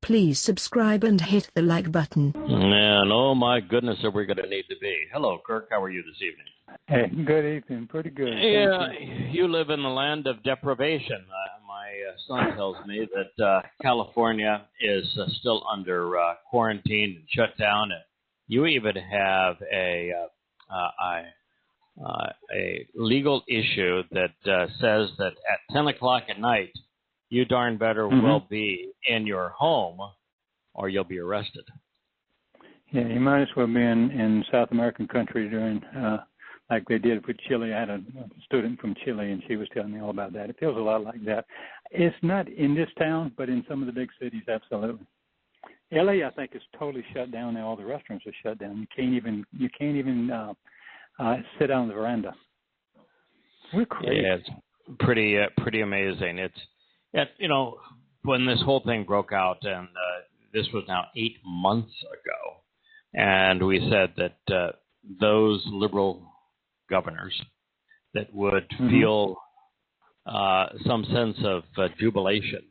Please subscribe and hit the like button. And oh my goodness, are we going to need to be. Hello, Kirk. How are you this evening? Hey, good evening. Pretty good. Yeah, you live in the land of deprivation. My son tells me that California is still under quarantine and shut down. And you even have a legal issue that says that at 10 o'clock at night, you darn better will be in your home or you'll be arrested. Yeah, you might as well be in South American country doing like they did with Chile. I had a student from Chile, and she was telling me all about that. It feels a lot like that. It's not in this town, but in some of the big cities, absolutely. LA, I think, is totally shut down now. All the restaurants are shut down. You can't even sit on the veranda. We're crazy. Yeah, it's pretty amazing. When this whole thing broke out, and this was now 8 months ago, and we said that those liberal governors that would feel some sense of jubilation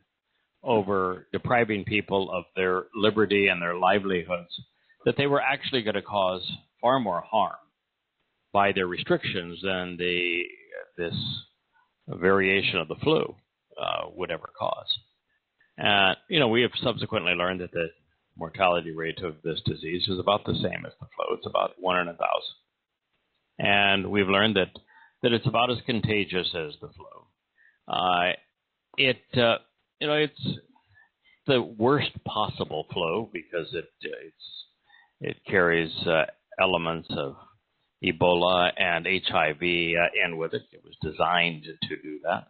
over depriving people of their liberty and their livelihoods, that they were actually going to cause far more harm by their restrictions than this variation of the flu would ever cause. And, we have subsequently learned that the mortality rate of this disease is about the same as the flu. It's about 1 in 1,000. And we've learned that it's about as contagious as the flu. It's the worst possible flu because it carries elements of Ebola and HIV in with it. It was designed to do that.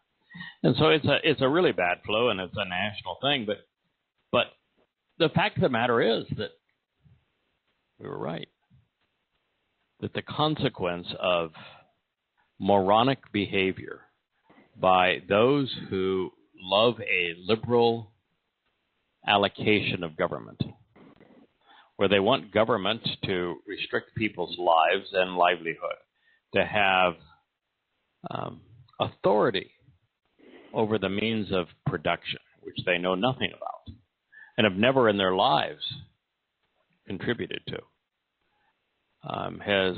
And so it's a really bad flu, and it's a national thing. But the fact of the matter is that we were right. That the consequence of moronic behavior by those who love a liberal allocation of government, where they want government to restrict people's lives and livelihood, to have authority over the means of production, which they know nothing about and have never in their lives contributed to, has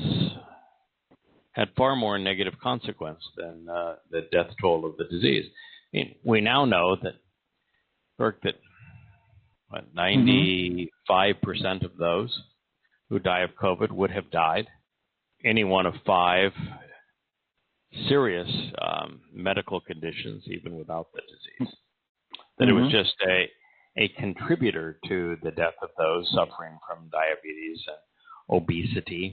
had far more negative consequence than the death toll of the disease. I mean, we now know that 95% of those who die of COVID would have died any one of 5 serious medical conditions, even without the disease. That it was just a contributor to the death of those suffering from diabetes and obesity,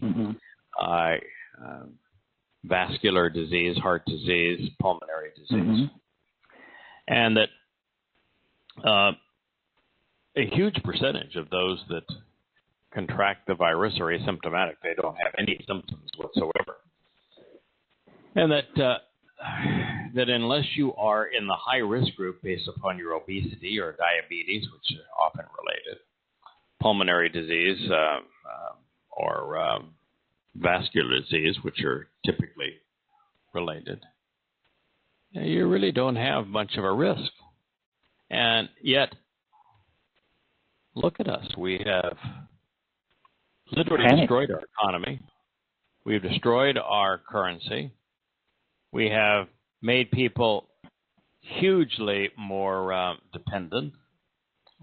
vascular disease, heart disease, pulmonary disease. And that a huge percentage of those that contract the virus are asymptomatic. They don't have any symptoms whatsoever. And that unless you are in the high-risk group based upon your obesity or diabetes, which are often related, pulmonary disease or vascular disease, which are typically related, you really don't have much of a risk. And yet, look at us. We have literally destroyed our economy. We've destroyed our currency. We have made people hugely more dependent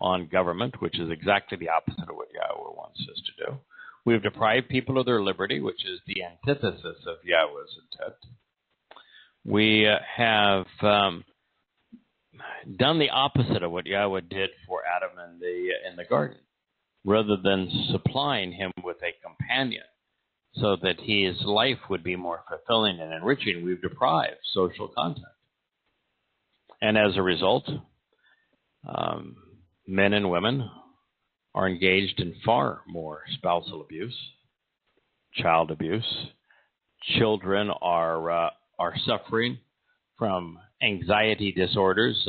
on government, which is exactly the opposite of what Yahweh wants us to do. We've deprived people of their liberty, which is the antithesis of Yahweh's intent. We have done the opposite of what Yahweh did for Adam in the garden. Rather than supplying him with a companion so that his life would be more fulfilling and enriching, we've deprived social contact. And as a result, men and women are engaged in far more spousal abuse, child abuse. Children are suffering from anxiety disorders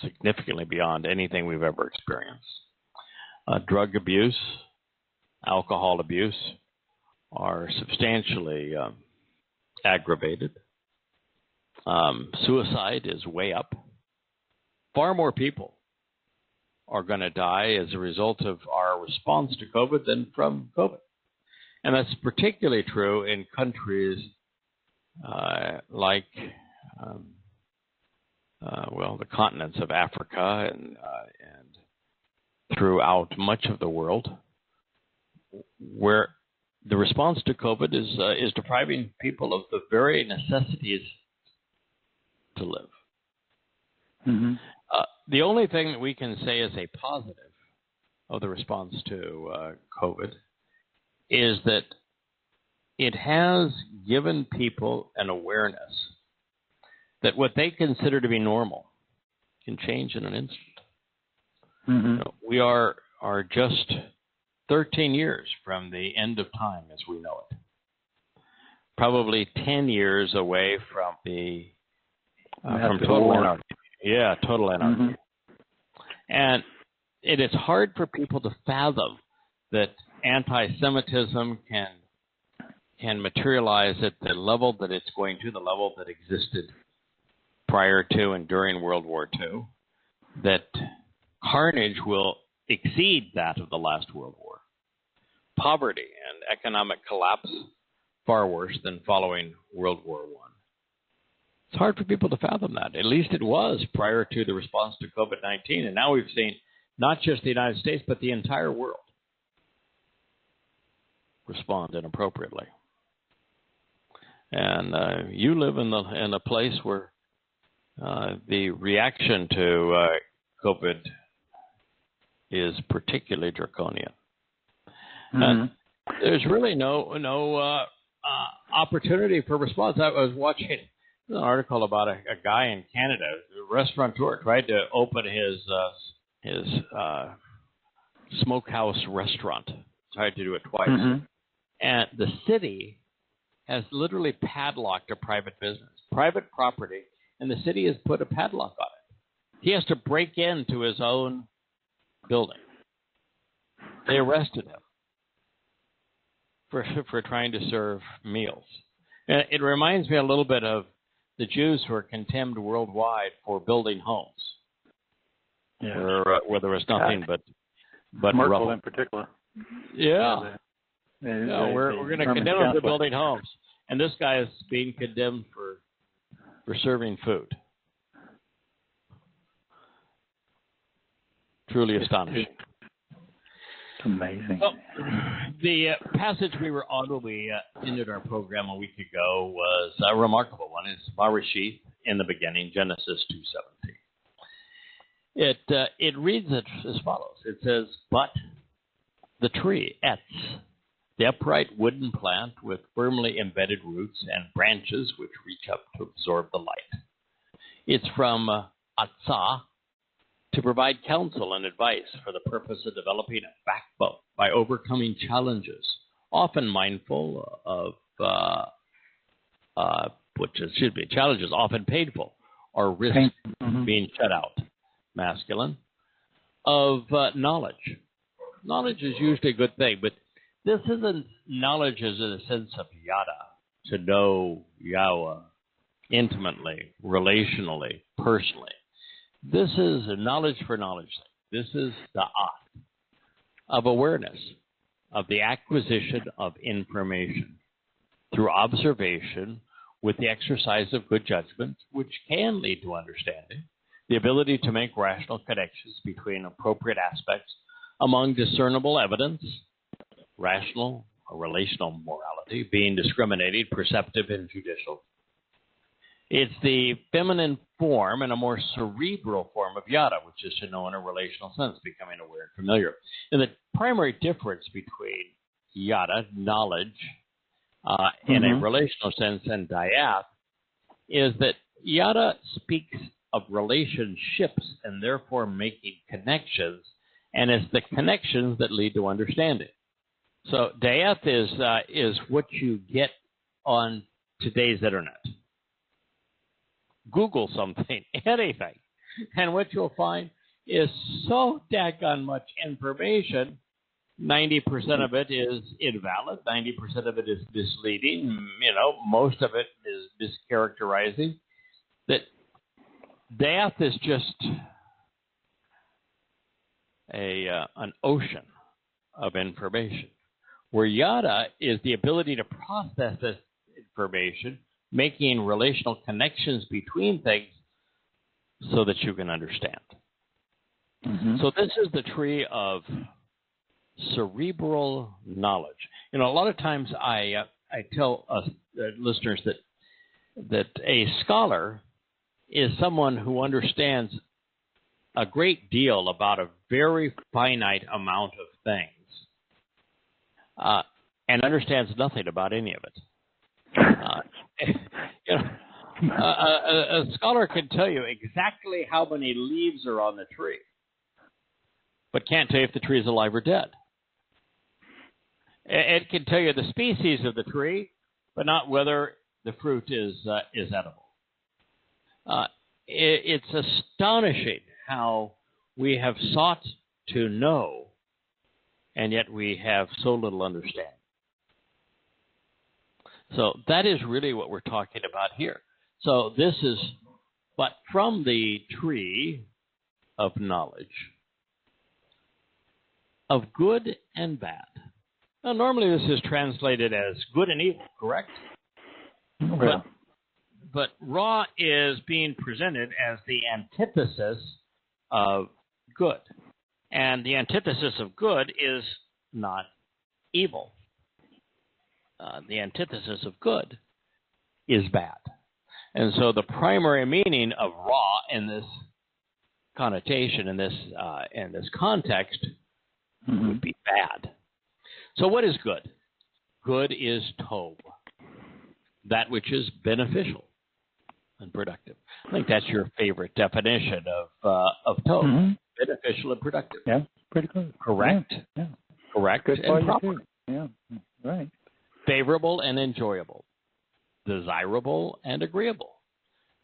significantly beyond anything we've ever experienced. Drug abuse, alcohol abuse are substantially aggravated. Suicide is way up. far more people are going to die as a result of our response to COVID than from COVID. And that's particularly true in countries like, the continents of Africa and throughout much of the world, where the response to COVID is depriving people of the very necessities to live. Mm-hmm. The only thing that we can say is a positive of the response to COVID is that it has given people an awareness that what they consider to be normal can change in an instant. Mm-hmm. We are just 13 years from the end of time as we know it. Probably 10 years away from from total anarchy. Yeah, total anarchy. Mm-hmm. And it is hard for people to fathom that anti-Semitism can materialize at the level that it's going to, the level that existed prior to and during World War II, that carnage will exceed that of the last World War. Poverty and economic collapse far worse than following World War I. It's hard for people to fathom that. At least it was prior to the response to COVID-19. And now we've seen not just the United States, but the entire world respond inappropriately. And you live in a place where the reaction to COVID is particularly draconian. Mm-hmm. There's really no opportunity for response. I was watching an article about a guy in Canada, a restaurateur, tried to open his smokehouse restaurant. Tried to do it twice. Mm-hmm. And the city has literally padlocked a private business, private property, and the city has put a padlock on it. He has to break into his own building. They arrested him for trying to serve meals. And it reminds me a little bit of the Jews who are condemned worldwide for building homes, where there was nothing but Merkel rubble. in particular. Yeah. We're going to condemn him for building homes. And this guy is being condemned for serving food. Truly astonishing. It's amazing. Well, the passage we were on when we ended our program a week ago was a remarkable one. It's Bereshith, in the beginning, Genesis 2:17. It reads it as follows. It says, "But the tree, Etz, the upright wooden plant with firmly embedded roots and branches which reach up to absorb the light. It's from Atzah to provide counsel and advice for the purpose of developing a backbone by overcoming challenges, often mindful of, challenges often painful, or risk being shut out, masculine, of knowledge. Knowledge is usually a good thing, but this isn't knowledge as in a sense of yada, to know Yahweh intimately, relationally, personally. This is a knowledge for knowledge sake. This is the art of awareness, of the acquisition of information through observation with the exercise of good judgment, which can lead to understanding, the ability to make rational connections between appropriate aspects among discernible evidence, rational or relational morality, being discriminating, perceptive, and judicial. It's the feminine form and a more cerebral form of yada, which is to know in a relational sense, becoming aware and familiar. And the primary difference between yada, knowledge, in a relational sense, and dayath is that yada speaks of relationships and therefore making connections, and it's the connections that lead to understanding. So dayath is what you get on today's internet. Google something, anything, and what you'll find is so daggone much information. 90% of it is invalid. 90% of it is misleading. Most of it is mischaracterizing. That dayath is just an ocean of information, where yada is the ability to process this information, making relational connections between things so that you can understand. Mm-hmm. So this is the tree of cerebral knowledge. You know, a lot of times I tell us listeners that a scholar is someone who understands a great deal about a very finite amount of things, and understands nothing about any of it. You know, a scholar can tell you exactly how many leaves are on the tree, but can't tell you if the tree is alive or dead. It can tell you the species of the tree, but not whether the fruit is edible. It's astonishing how we have sought to know, and yet we have so little understanding. So that is really what we're talking about here. So this is, but from the tree of knowledge of good and bad. Now, normally this is translated as good and evil, correct? Well, but Ra is being presented as the antithesis of good. And the antithesis of good is not evil. The antithesis of good is bad. And so the primary meaning of Ra in this connotation, in this context, would be bad. So what is good? Good is tov, that which is beneficial and productive. I think that's your favorite definition of tov, beneficial and productive. Yeah, pretty good. Correct. Yeah. Correct Good and proper. Yeah, right. Favorable and enjoyable. Desirable and agreeable.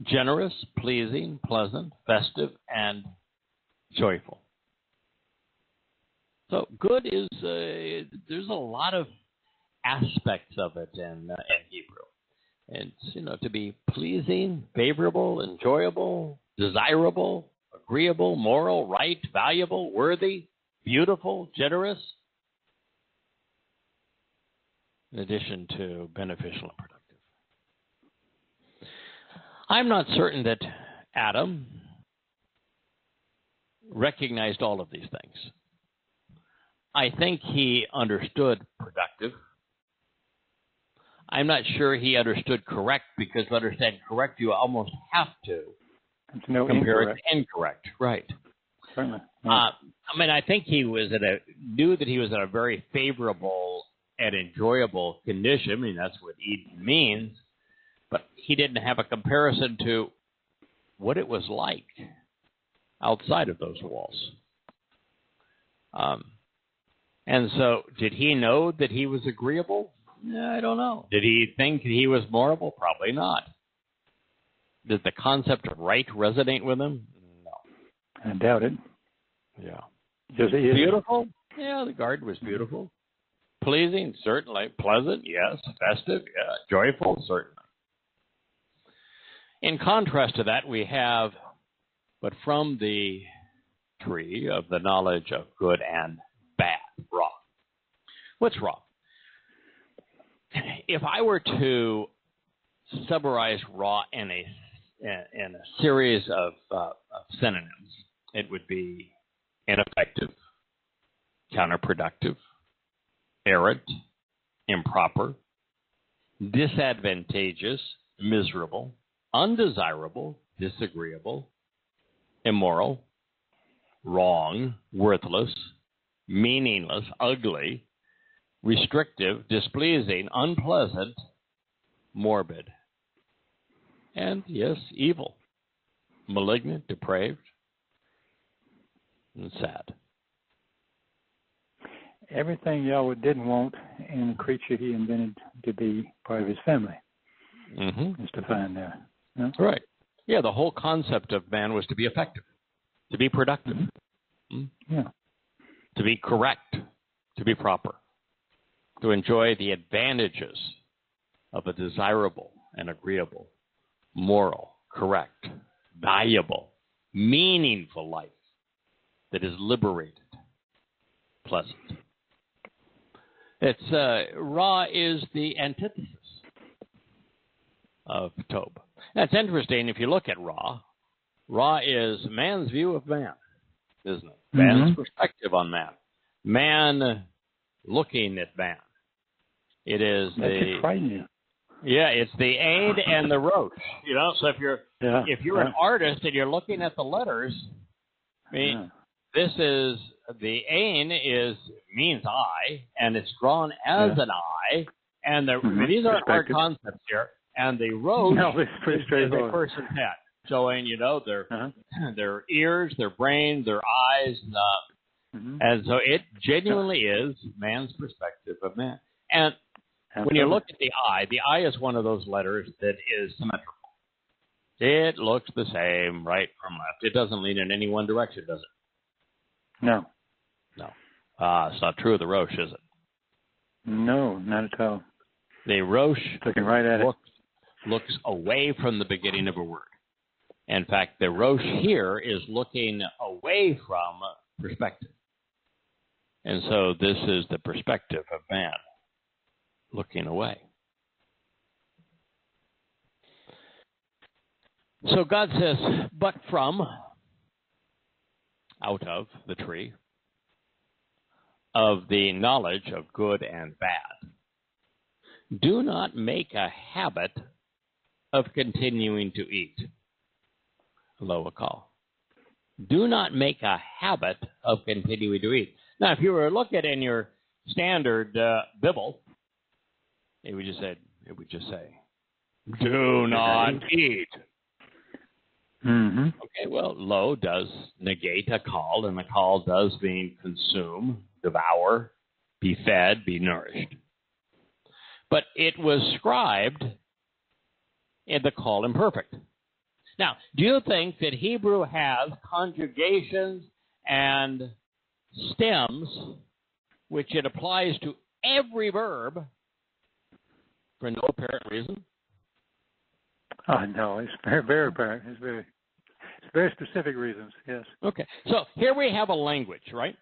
Generous, pleasing, pleasant, festive, and joyful. So good is, there's a lot of aspects of it in Hebrew. And it's, to be pleasing, favorable, enjoyable, desirable, agreeable, moral, right, valuable, worthy, beautiful, generous, in addition to beneficial and productive. I'm not certain that Adam recognized all of these things. I think he understood productive. I'm not sure he understood correct, because to understand correct, you almost have to compare it to incorrect. Right. Certainly. I think he knew that he was in a very favorable and enjoyable condition. That's what Eden means. But he didn't have a comparison to what it was like outside of those walls. And so, did he know that he was agreeable? I don't know. Did he think he was moral? Probably not. Did the concept of right resonate with him? No. I doubt it. Yeah. Beautiful? Yeah, the garden was beautiful. Pleasing? Certainly. Pleasant? Yes. Festive? Yeah. Joyful? Certainly. In contrast to that, we have, but from the tree of the knowledge of good and bad, Ra. What's Ra? If I were to summarize Ra in a series of synonyms, it would be ineffective, counterproductive, errant, improper, disadvantageous, miserable, undesirable, disagreeable, immoral, wrong, worthless, meaningless, ugly, restrictive, displeasing, unpleasant, morbid, and, yes, evil, malignant, depraved, and sad. Everything Yahweh didn't want in a creature he invented to be part of his family is defined there. Yeah? Right. Yeah, the whole concept of man was to be effective, to be productive, Yeah. to be correct, to be proper, to enjoy the advantages of a desirable and agreeable, moral, correct, valuable, meaningful life that is liberated pleasant. It's Ra is the antithesis of Tov. That's interesting. If you look at Ra, Ra is man's view of man, isn't it? Man's perspective on man. Man looking at man. It is it's the aid and the roach. You know, so if you're an artist and you're looking at the letters, I mean, this is the ain means eye, and it's drawn as an eye, and these aren't hard concepts here. And the roach is a person's head, showing their ears, their brain, their eyes, and so it genuinely is man's perspective of man. And when you look at the eye is one of those letters that is symmetrical. It looks the same right from left. It doesn't lean in any one direction, does it? No. It's not true of the rosh, is it? No, not at all. The rosh looking right at looks away from the beginning of a word. In fact, the rosh here is looking away from perspective. And so this is the perspective of man, looking away. So God says, but from, out of the tree, of the knowledge of good and bad, do not make a habit of continuing to eat. Lo a call. Do not make a habit of continuing to eat. Now, if you were to look at in your standard Bible, it would just say, do not eat. Okay, well, lo does negate a call, and the call does mean consume, devour, be fed, be nourished. But it was scribed in the call imperfect. Now, do you think that Hebrew has conjugations and stems, which it applies to every verb for no apparent reason? No, it's very apparent. It's very specific reasons, yes. Okay, so here we have a language, right,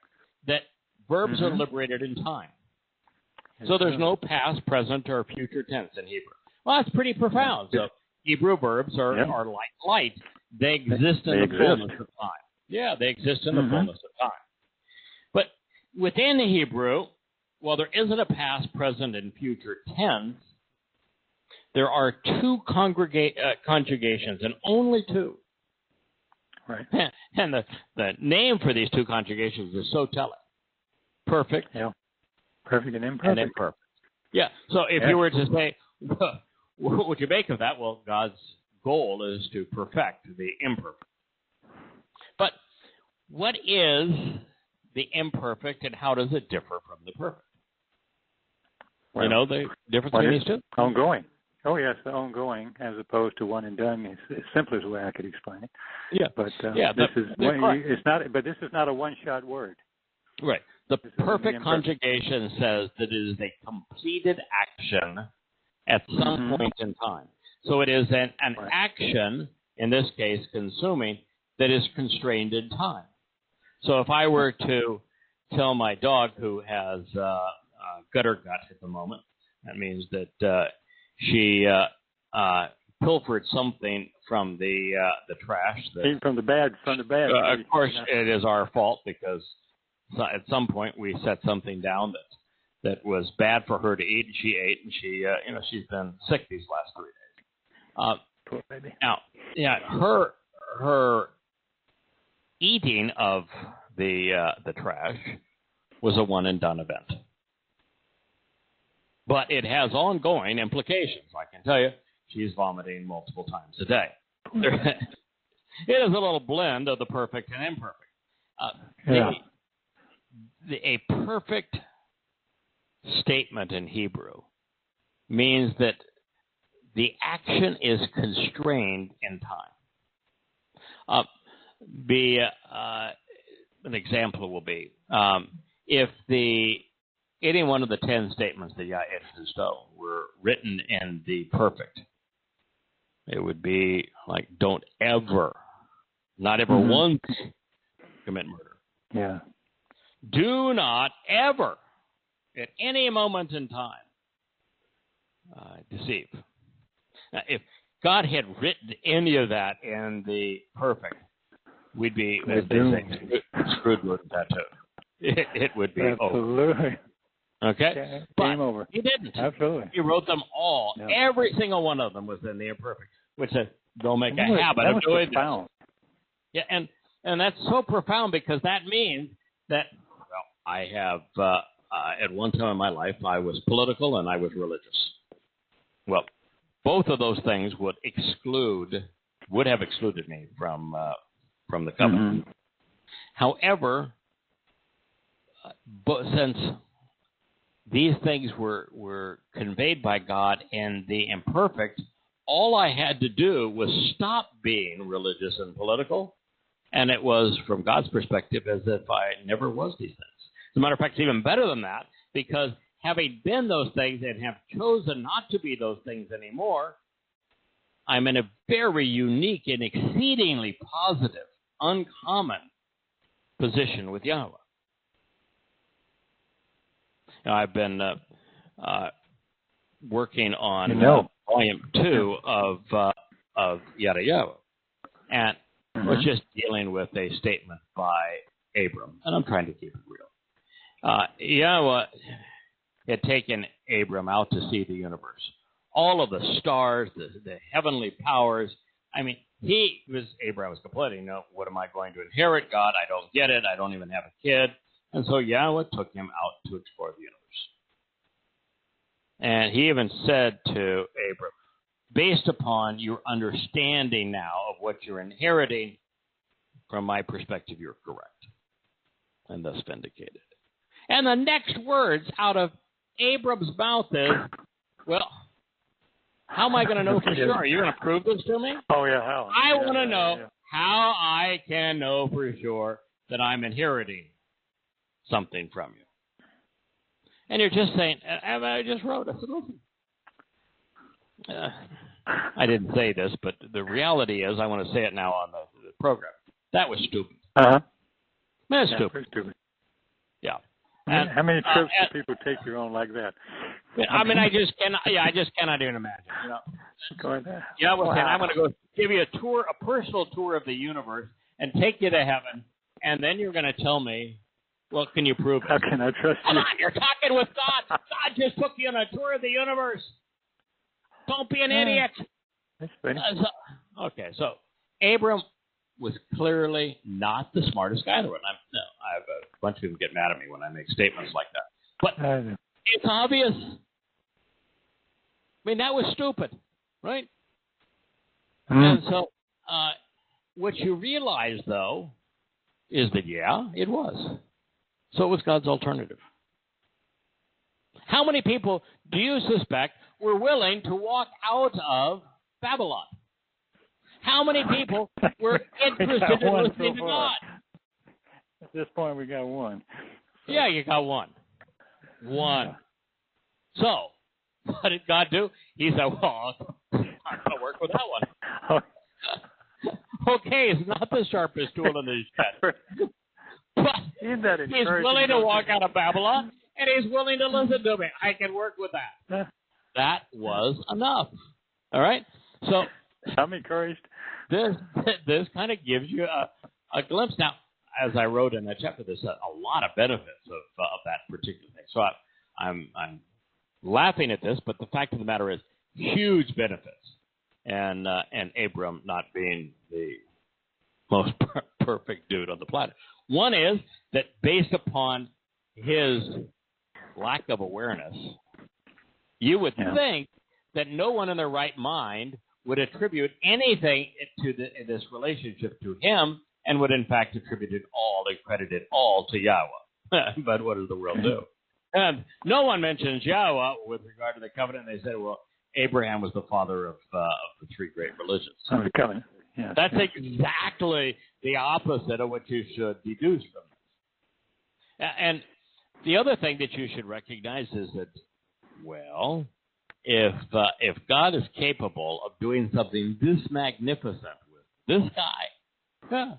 that verbs are liberated in time. So there's no past, present, or future tense in Hebrew. Well, that's pretty profound. So Hebrew verbs are like light. They exist in the fullness of time. Yeah, they exist in the fullness of time. But within the Hebrew, while there isn't a past, present, and future tense, there are two conjugations, and only two. Right. And the name for these two conjugations is so telling. Perfect. Yeah. Perfect and imperfect. Yeah. So if you were to say, what would you make of that? Well, God's goal is to perfect the imperfect. But what is the imperfect, and how does it differ from the perfect? Well, you know the difference between these two? Ongoing. Oh, yes, the ongoing, as opposed to one and done. It's simplest way I could explain it. Yeah. But this is not a one-shot word. Right. The perfect conjugation says that it is a completed action at some point in time. So it is an action, in this case consuming, that is constrained in time. So if I were to tell my dog, who has gutter gut at the moment, that means that she pilfered something from the trash. From the bad. Of course, it is our fault, because at some point we set something down that was bad for her to eat, and she ate, and she's been sick these last 3 days. Poor baby. Now, her eating of the trash was a one and done event, but it has ongoing implications. I can tell you, she's vomiting multiple times a day. It is a little blend of the perfect and imperfect. A perfect statement in Hebrew means that the action is constrained in time. An example will be if any one of the 10 statements that Yah etched in stone were written in the perfect, it would be like, don't ever, not ever once, commit murder. Yeah. Do not ever, at any moment in time, deceive. Now, if God had written any of that in the perfect, we'd be, as they say, screwed with that too. It would be Absolutely. over. Okay? Yeah, but game over. He didn't. Absolutely. He wrote them all. Yeah. Every single one of them was in the imperfect, which said, don't make a That habit of doing profound. this. Yeah, and that's so profound because that means that, well, I have, at one time in my life, I was political and I was religious. Well, both of those things would have excluded me from the covenant. Mm-hmm. However, but since these things were conveyed by God in the imperfect, all I had to do was stop being religious and political, and it was, from God's perspective, as if I never was these things. As a matter of fact, it's even better than that, because having been those things and have chosen not to be those things anymore, I'm in a very unique and exceedingly positive, uncommon position with Yahowah. Now, I've been working on volume 2 of Yada Yahweh, and was just dealing with a statement by Abram, and I'm trying to keep it real. Yahweh had taken Abram out to see the universe, all of the stars, the heavenly powers. I mean, Abraham was complaining, what am I going to inherit, God? I don't get it. I don't even have a kid. And so Yahweh took him out to explore the universe. And he even said to Abram, based upon your understanding now of what you're inheriting, from my perspective, you're correct, and thus vindicated. And the next words out of Abram's mouth is, well, how am I going to know for sure? Are you going to prove this to me? Oh, yeah, how? I want to know how I can know for sure that I'm inheriting something from you. And you're just saying, I just wrote. I said, listen. I didn't say this, but the reality is, I want to say it now on the program. That was stupid. That's stupid. Stupid. Yeah. And, how many trips do people take you on like that? I mean, I just cannot even imagine. Go ahead. Yeah, well, I'm going to go give you a personal tour of the universe, and take you to heaven, and then you're going to tell me, well, can you prove it? How can I trust you? Come on, you're talking with God. God just took you on a tour of the universe. Don't be an idiot. That's funny. So Abram was clearly not the smartest guy in the world. I have a bunch of people get mad at me when I make statements like that. But it's obvious. I mean, that was stupid, right? And so what you realize, though, is that, it was. So it was God's alternative. How many people do you suspect were willing to walk out of Babylon? How many people were interested in listening to God? At this point, we got one. Yeah, you got one. One. So, what did God do? He said, well, I'm going to work with that one. Okay, it's not the sharpest tool in his shed. But he's willing to walk out of Babylon, and he's willing to listen to me. I can work with that. That was enough. All right? So, I'm encouraged. This kind of gives you a glimpse. Now, as I wrote in that chapter, there's a lot of benefits of that particular thing. So I'm laughing at this, but the fact of the matter is, huge benefits. And Abram not being the most perfect dude on the planet. One is that based upon his lack of awareness, you would think that no one in their right mind would attribute anything to this relationship to him, and would in fact attribute it all, credit it all to Yahweh. But what does the world do? And no one mentions Yahweh with regard to the covenant. They say, well, Abraham was the father of the three great religions. The covenant. Yeah. That's exactly the opposite of what you should deduce from this. And the other thing that you should recognize is that, well, if God is capable of doing something this magnificent with this guy,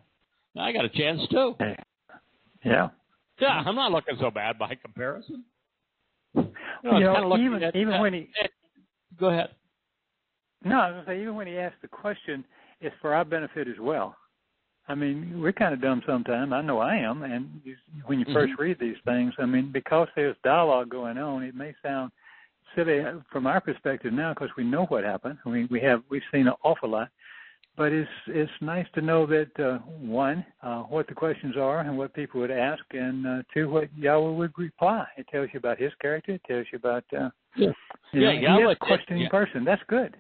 I got a chance too. Yeah. Yeah, I'm not looking so bad by comparison. Even when he... Go ahead. No, I was going to say, even when he asked the question, it's for our benefit as well. I mean, we're kind of dumb sometimes. I know I am. And when you first read these things, I mean, because there's dialogue going on, it may sound silly from our perspective now because we know what happened. I mean, we've seen an awful lot. But it's nice to know that, one, what the questions are and what people would ask, and two, what Yahweh would reply. It tells you about his character. It tells you about, Yahweh, a questioning person. That's good.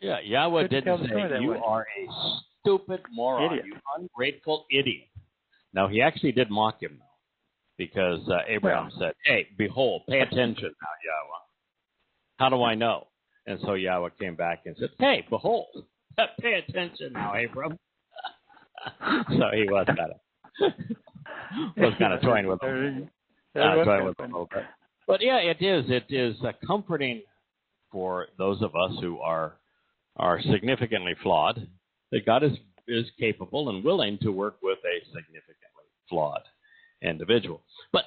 Yeah, Yahweh didn't say, you are a stupid moron, idiot. You ungrateful idiot. Now, he actually did mock him, though, because Abraham said, hey, behold, pay attention now, Yahweh. How do I know? And so Yahweh came back and said, hey, behold. Pay attention now, Abram. So he was kind of toying with him. A little bit. But yeah, it is comforting for those of us who are significantly flawed that God is capable and willing to work with a significantly flawed individual. But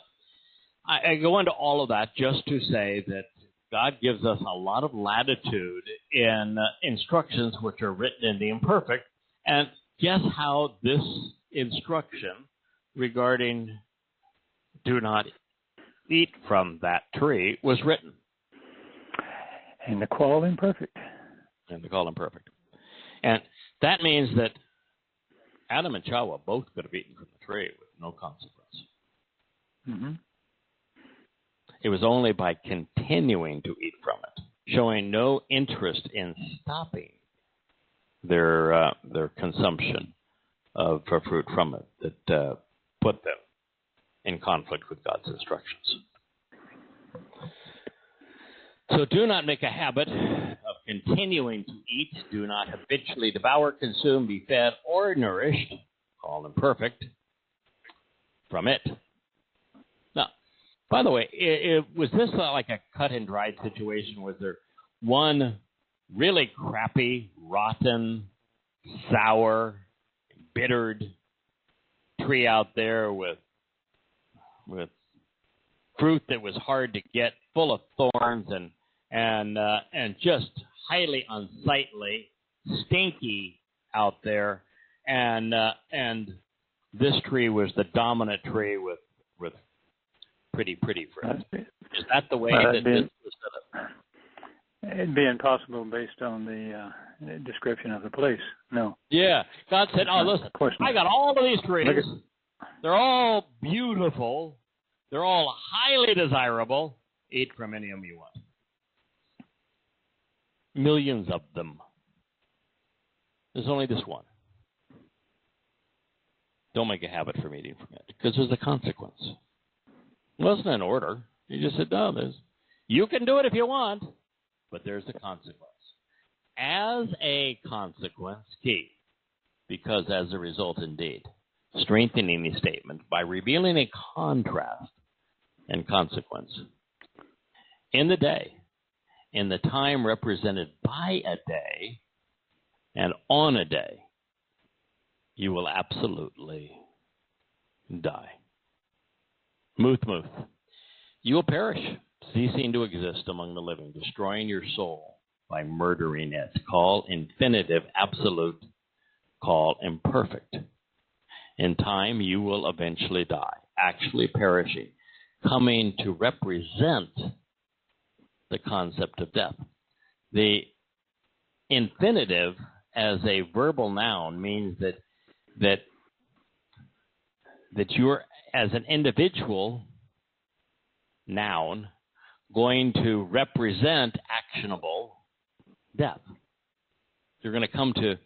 I go into all of that just to say that God gives us a lot of latitude in instructions which are written in the imperfect. And guess how this instruction regarding do not eat from that tree was written? In the Qual Imperfect. In the Qual Imperfect. And that means that Adam and Chawah both could have eaten from the tree with no consequence. Mm-hmm. It was only by continuing to eat from it, showing no interest in stopping their consumption of fruit from it, that put them in conflict with God's instructions. So do not make a habit of continuing to eat. Do not habitually devour, consume, be fed, or nourished, called imperfect, from it. Now, by the way, was this like a cut and dried situation? Was there one really crappy, rotten, sour, bittered tree out there with fruit that was hard to get, full of thorns and just highly unsightly, stinky out there, and this tree was the dominant tree with pretty fruit. Is that the way that this was set up? It'd be impossible based on the description of the place. No. Yeah. God said, oh, listen, I got all of these trees. They're all beautiful. They're all highly desirable. Eat from any of them you want. Millions of them. There's only this one. Don't make a habit from eating from it, because there's a consequence. It wasn't an order. He just said, no, you can do it if you want, but there's a consequence. As a consequence, key, because as a result, indeed, strengthening the statement by revealing a contrast and consequence. In the day, in the time represented by a day, and on a day, you will absolutely die. Muth. You will perish, ceasing to exist among the living, destroying your soul by murdering it. Call infinitive, absolute, call imperfect. In time, you will eventually die, actually perishing, coming to represent the concept of death. The infinitive as a verbal noun means that you're, as an individual noun, going to represent actionable death. You're going to come to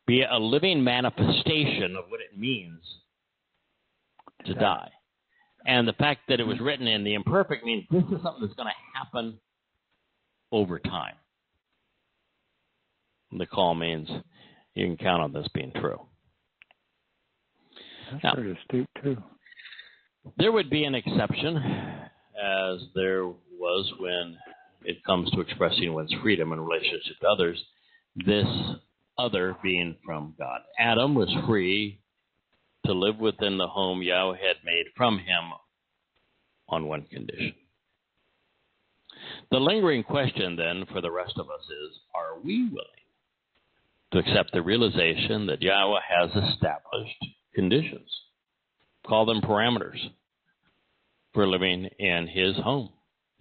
be a living manifestation of what it means to die. And the fact that it was written in the imperfect means this is something that's going to happen over time. The call means you can count on this being true. That's pretty astute, too. There would be an exception, as there was when it comes to expressing one's freedom in relationship to others, this other being from God. Adam was free to live within the home Yahweh had made from him on one condition. The lingering question then for the rest of us is, are we willing to accept the realization that Yahweh has established conditions, call them parameters, for living in his home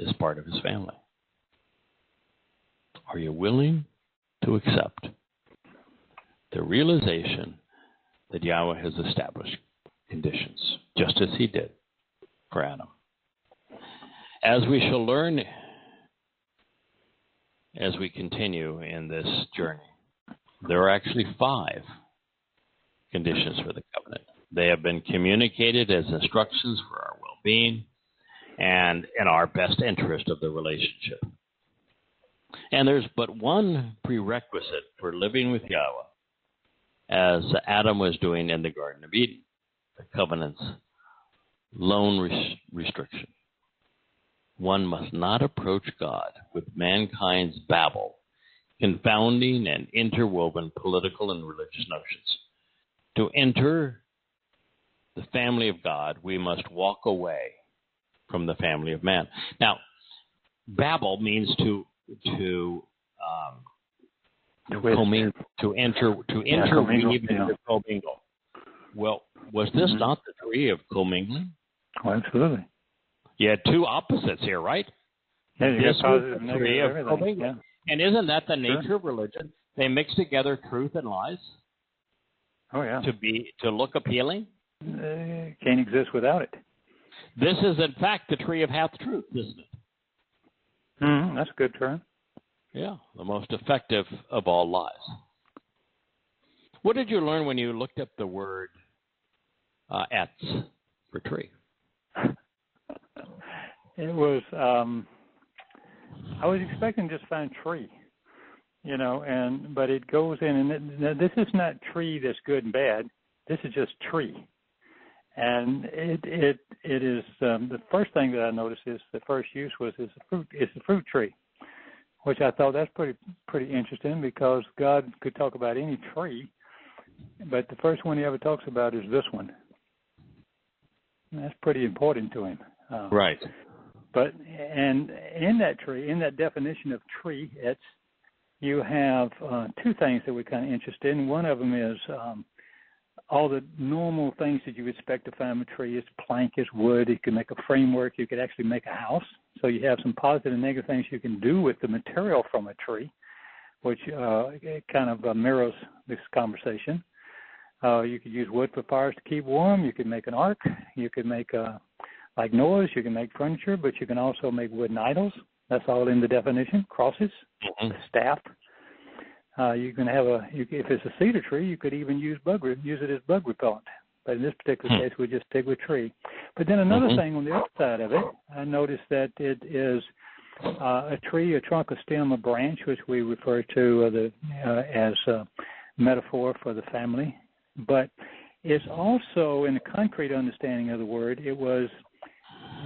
as part of his family? Are you willing to accept the realization that Yahweh has established conditions, just as he did for Adam? As we shall learn as we continue in this journey, there are actually 5 conditions for the covenant. They have been communicated as instructions for our well-being and in our best interest of the relationship. And there's but one prerequisite for living with Yahweh, as Adam was doing in the Garden of Eden, the covenant's lone restriction. One must not approach God with mankind's babble, confounding and interwoven political and religious notions. To enter the family of God, we must walk away from the family of man. Now, babble means to commingle, to interweave, and to commingle. Well, was this not the tree of commingling? Oh, absolutely. You had 2 opposites here, right? Yeah, you this got was positive the and tree of negative, commingling. yeah. And isn't that the nature of religion? They mix together truth and lies. Oh, yeah. To look appealing. Can't exist without it. This is, in fact, the tree of half-truth, isn't it? That's a good term. Yeah, the most effective of all lies. What did you learn when you looked up the word etz for tree? It was, I was expecting to just find tree, but it goes in, and this is not tree that's good and bad. This is just tree. And it is, the first thing that I noticed is the first use was it's a fruit tree, which I thought that's pretty interesting, because God could talk about any tree, but the first one he ever talks about is this one. And that's pretty important to him. Right. But and in that tree, in that definition of tree, you have 2 things that we're kind of interested in. One of them is all the normal things that you would expect to find in a tree. Is plank, is wood. You can make a framework. You could actually make a house. So you have some positive and negative things you can do with the material from a tree, which kind of mirrors this conversation. You could use wood for fires to keep warm. You could make an ark. You could make like Noah's, you can make furniture, but you can also make wooden idols. That's all in the definition. Crosses, staff. You can have if it's a cedar tree, you could even use it as bug repellent. But in this particular case, we just stick with tree. But then another thing on the other side of it, I noticed that it is a tree, a trunk, a stem, a branch, which we refer to as a metaphor for the family. But it's also, in the concrete understanding of the word, it was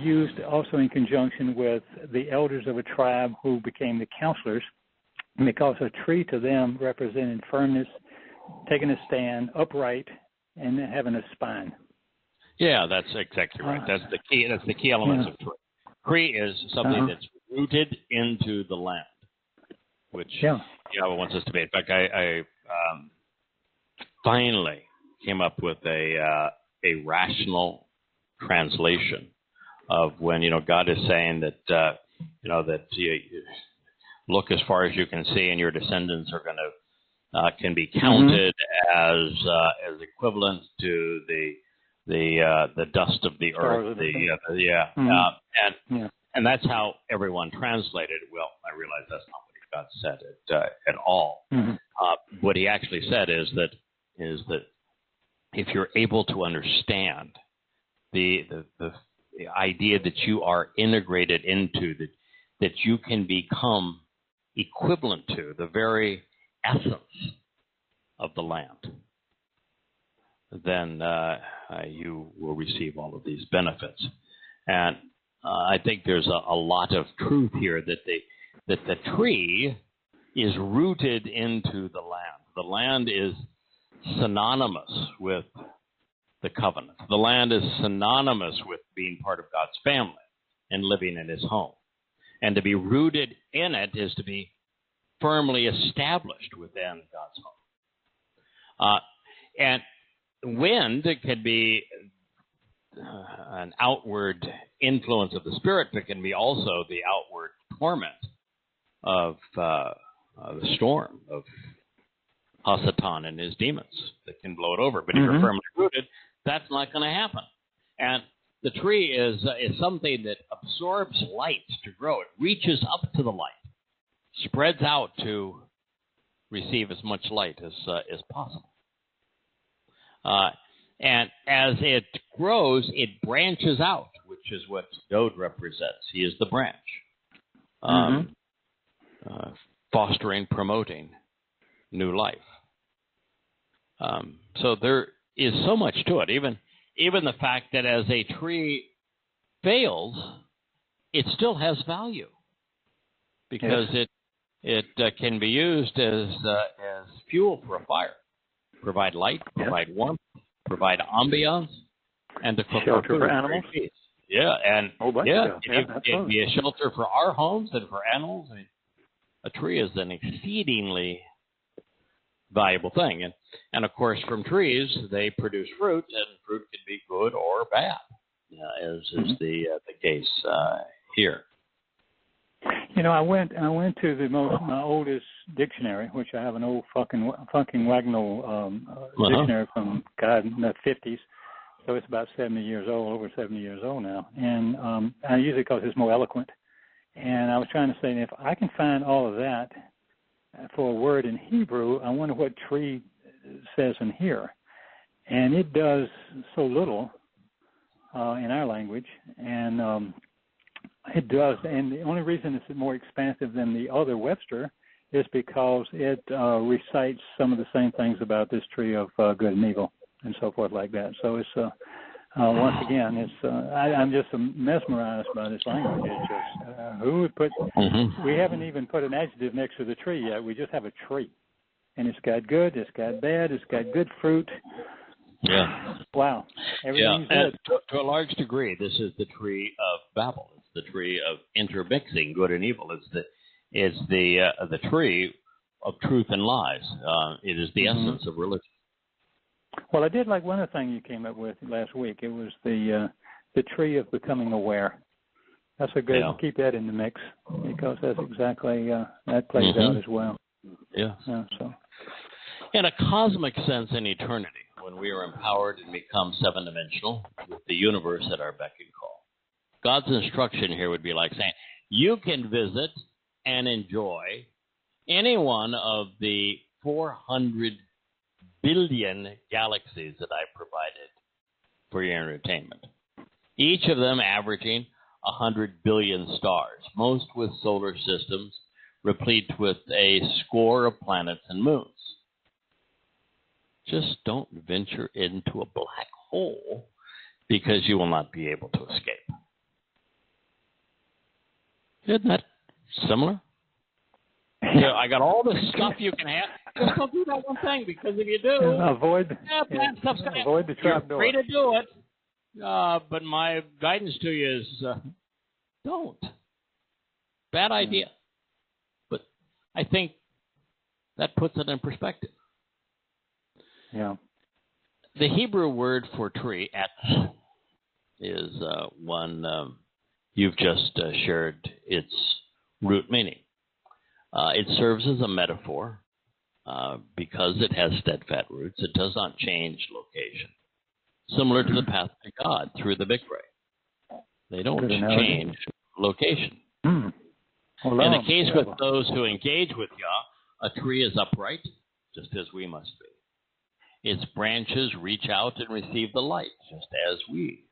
used also in conjunction with the elders of a tribe who became the counselors, because a tree to them represented firmness, taking a stand, upright, and having a spine. Yeah, that's exactly right. That's the key. That's the key elements of tree. Tree is something that's rooted into the land, which Yahweh wants us to be. In fact, I finally came up with a rational translation of when God is saying that that you look as far as you can see, and your descendants are going to can be counted as equivalent to the dust of the earth. And that's how everyone translated it. Well, I realize that's not what God said at all. What he actually said is that if you're able to understand the idea that you are integrated into, that you can become equivalent to the very essence of the land, then you will receive all of these benefits. And I think there's a lot of truth here that the tree is rooted into the land. The land is synonymous with the covenant. The land is synonymous with being part of God's family. and living in his home. And to be rooted in it is to be firmly established within God's home. And wind can be an outward influence of the Spirit, but can be also the outward torment of the storm, of Hasatan and his demons that can blow it over. But if you're firmly rooted, that's not going to happen. And the tree is something that absorbs light to grow. It reaches up to the light, spreads out to receive as much light as possible. And as it grows, it branches out, which is what Dode represents. He is the branch, fostering, promoting new life. So there is so much to it. Even the fact that as a tree fails, it still has value because it can be used as fuel for a fire, provide light, provide warmth, provide ambiance, and to cook shelter for animals. Yeah, and it can be a shelter for our homes and for animals. I mean, a tree is an exceedingly valuable thing, and of course, from trees they produce fruit, and fruit can be good or bad, as is the case here. You know, I went to my oldest dictionary, which I have an old fucking Wagnall dictionary from in the 50s, so it's about 70 years old, over 70 years old now, and I use it because it's more eloquent. And I was trying to say, if I can find all of that for a word in Hebrew, I wonder what tree says in here. And it does so little in our language, and it does. And the only reason it's more expansive than the other Webster is because it recites some of the same things about this tree of good and evil and so forth like that. So it's once again, I'm just mesmerized by this language. It's just who would put? We haven't even put an adjective next to the tree yet. We just have a tree, and it's got good, it's got bad, it's got good fruit. Yeah. Wow. Everything's good. To a large degree, this is the tree of Babel. It's the tree of intermixing good and evil. It's the tree of truth and lies. It is the essence of religion. Well, I did like one other thing you came up with last week. It was the tree of becoming aware. That's a good keep that in the mix because that's exactly that plays out as well. Yeah. So, in a cosmic sense, in eternity, when we are empowered and become seven-dimensional with the universe at our beck and call, God's instruction here would be like saying, you can visit and enjoy any one of the 400 billion galaxies that I provided for your entertainment, each of them averaging 100 billion stars, most with solar systems replete with a score of planets and moons. Just don't venture into a black hole because you will not be able to escape. Isn't that similar? Yeah, I got all the stuff you can have. Just don't do that one thing, because if you do, avoid the trap door. You're free to do it. But my guidance to you is don't. Bad idea. But I think that puts it in perspective. Yeah. The Hebrew word for tree, etz, is one you've just shared its root meaning. It serves as a metaphor because it has steadfast roots. It does not change location. Similar to the path to God through the Mikveh. They don't change location. In the case with those who engage with Yah, a tree is upright, just as we must be. Its branches reach out and receive the light, just as we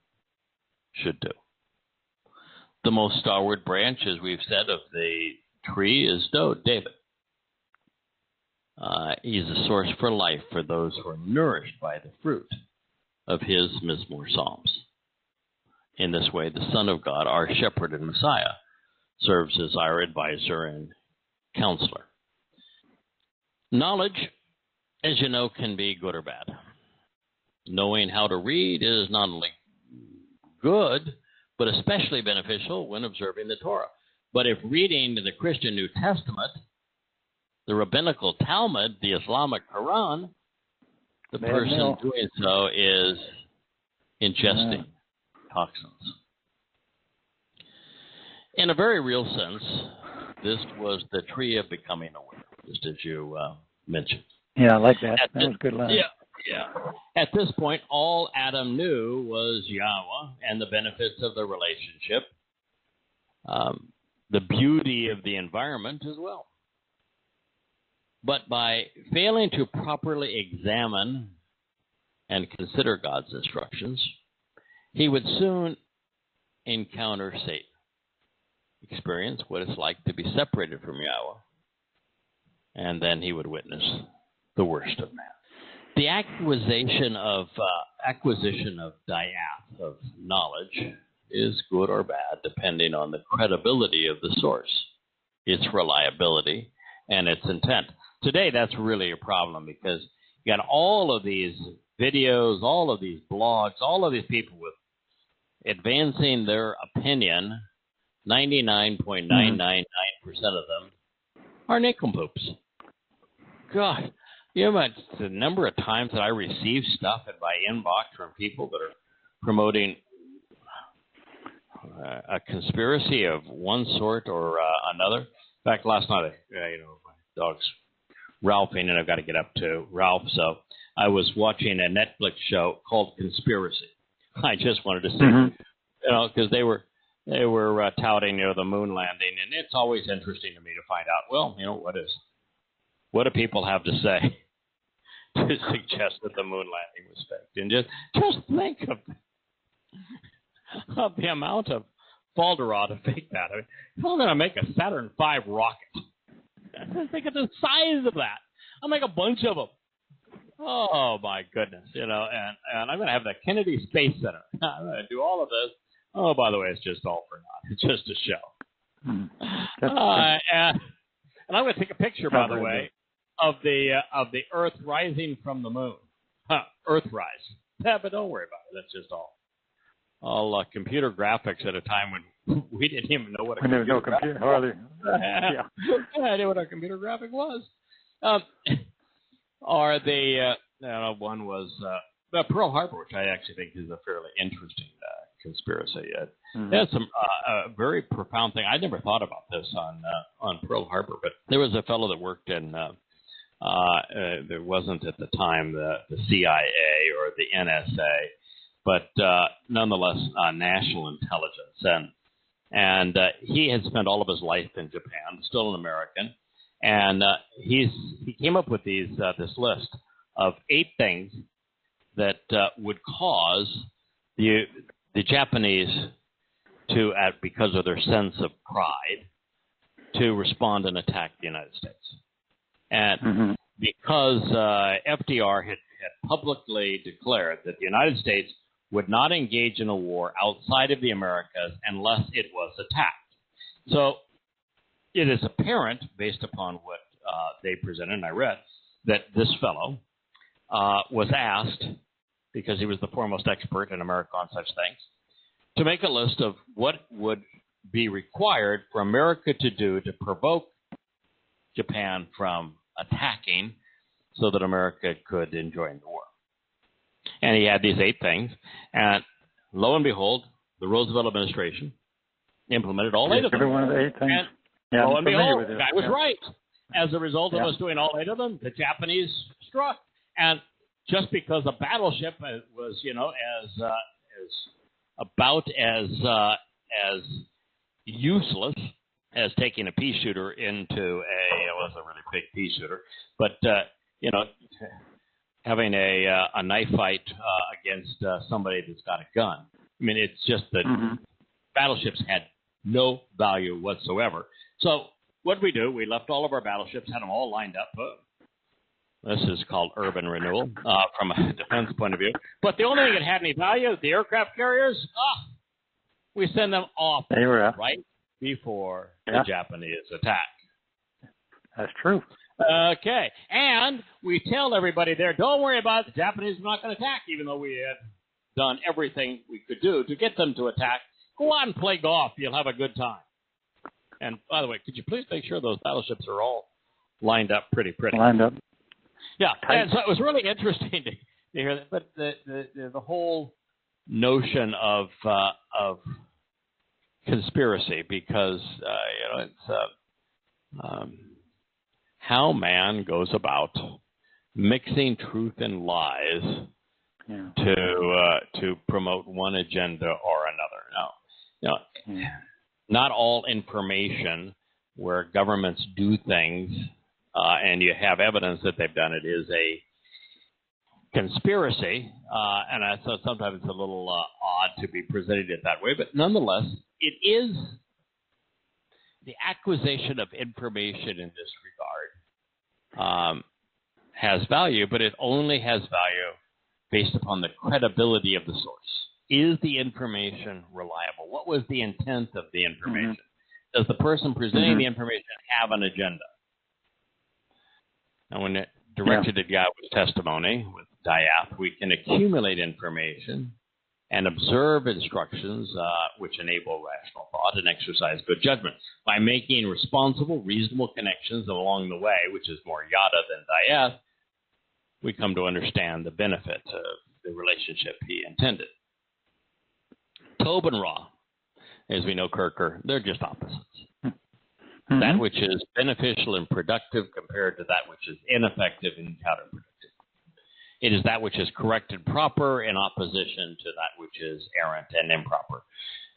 should do. The most stalwart branch, as we've said, of the tree is David. He's a source for life for those who are nourished by the fruit of his Mizmor Psalms. In this way, the Son of God, our shepherd and Messiah, serves as our advisor and counselor. Knowledge, as you know, can be good or bad. Knowing how to read is not only good, but especially beneficial when observing the Torah. But if reading the Christian New Testament, the rabbinical Talmud, the Islamic Quran, the person doing so is ingesting toxins. In a very real sense, this was the tree of becoming aware, just as you mentioned. Yeah, I like that. That was a good line. Yeah. At this point, all Adam knew was Yahweh and the benefits of the relationship, the beauty of the environment as well. But by failing to properly examine and consider God's instructions, he would soon encounter Satan, experience what it's like to be separated from Yahweh, and then he would witness the worst of man. The acquisition of diath, of knowledge, is good or bad, depending on the credibility of the source, its reliability, and its intent. Today, that's really a problem because you got all of these videos, all of these blogs, all of these people with advancing their opinion. 99.999% of them are nincompoops. God, you know the number of times that I receive stuff in my inbox from people that are promoting a conspiracy of one sort or another. In fact, last night, my dog's Ralphing, and I've got to get up to Ralph, so I was watching a Netflix show called Conspiracy. I just wanted to see, because they were touting, the moon landing, and it's always interesting to me to find out, what do people have to say to suggest that the moon landing was faked? And just think of the amount of falderah to fake that. I mean, if I'm going to make a Saturn V rocket, think of the size of that. I'll make a bunch of them. Oh, my goodness, and I'm going to have the Kennedy Space Center. I'm going to do all of this. Oh, by the way, it's just all for naught. It's just a show. And I'm going to take a picture, by the way, of the Earth rising from the moon. Earthrise. Yeah, but don't worry about it. That's just all computer graphics at a time when we didn't even know what a computer graphic was. Hardly. I knew what a computer graphic was. Or one was Pearl Harbor, which I actually think is a fairly interesting conspiracy. It has some very profound thing. I never thought about this on Pearl Harbor, but there was a fellow that worked in there wasn't at the time the CIA or the NSA, but nonetheless national intelligence, and he had spent all of his life in Japan, still an American, and he came up with this list of 8 things that would cause the Japanese to, because of their sense of pride, to respond and attack the United States. And because FDR had publicly declared that the United States would not engage in a war outside of the Americas unless it was attacked. So it is apparent, based upon what they presented, and I read, that this fellow was asked, because he was the foremost expert in America on such things, to make a list of what would be required for America to do to provoke Japan from attacking so that America could join the war. And he had these 8 things, and lo and behold, the Roosevelt administration implemented all 8 of them. Every one of the 8 things. And lo and behold, the guy was right. As a result of us doing all 8 of them, the Japanese struck. And just because a battleship was, about as useless as taking a pea shooter into it wasn't a really big pea shooter, but having a knife fight against somebody that's got a gun. I mean, it's just that battleships had no value whatsoever. So what did we do? We left all of our battleships, had them all lined up. This is called urban renewal from a defense point of view. But the only thing that had any value, the aircraft carriers, we send them off right before the Japanese attack. That's true. Okay. And we tell everybody there, don't worry about it. The Japanese are not going to attack, even though we had done everything we could do to get them to attack. Of Go out and play golf. You'll have a good time. And by the way, could you please make sure those battleships are all lined up pretty? Lined up. Yeah, Tight. and so it was really interesting to hear that. But the whole notion of conspiracy, because it's how man goes about mixing truth and lies to promote one agenda or another. Now, not all information where governments do things and you have evidence that they've done it is a conspiracy, and so sometimes it's a little odd to be presented it that way, but nonetheless, it is the acquisition of information in this regard has value, but it only has value based upon the credibility of the source. Is the information reliable? What was the intent of the information? Does the person presenting the information have an agenda? And when it directed at Yahweh's testimony with Diath, we can accumulate information and observe instructions which enable rational thought and exercise good judgment. By making responsible, reasonable connections along the way, which is more Yada than Diath, we come to understand the benefit of the relationship he intended. Tob and Ra, as we know, Kirker, they're just opposites. That which is beneficial and productive compared to that which is ineffective and counterproductive. It is that which is correct and proper in opposition to that which is errant and improper.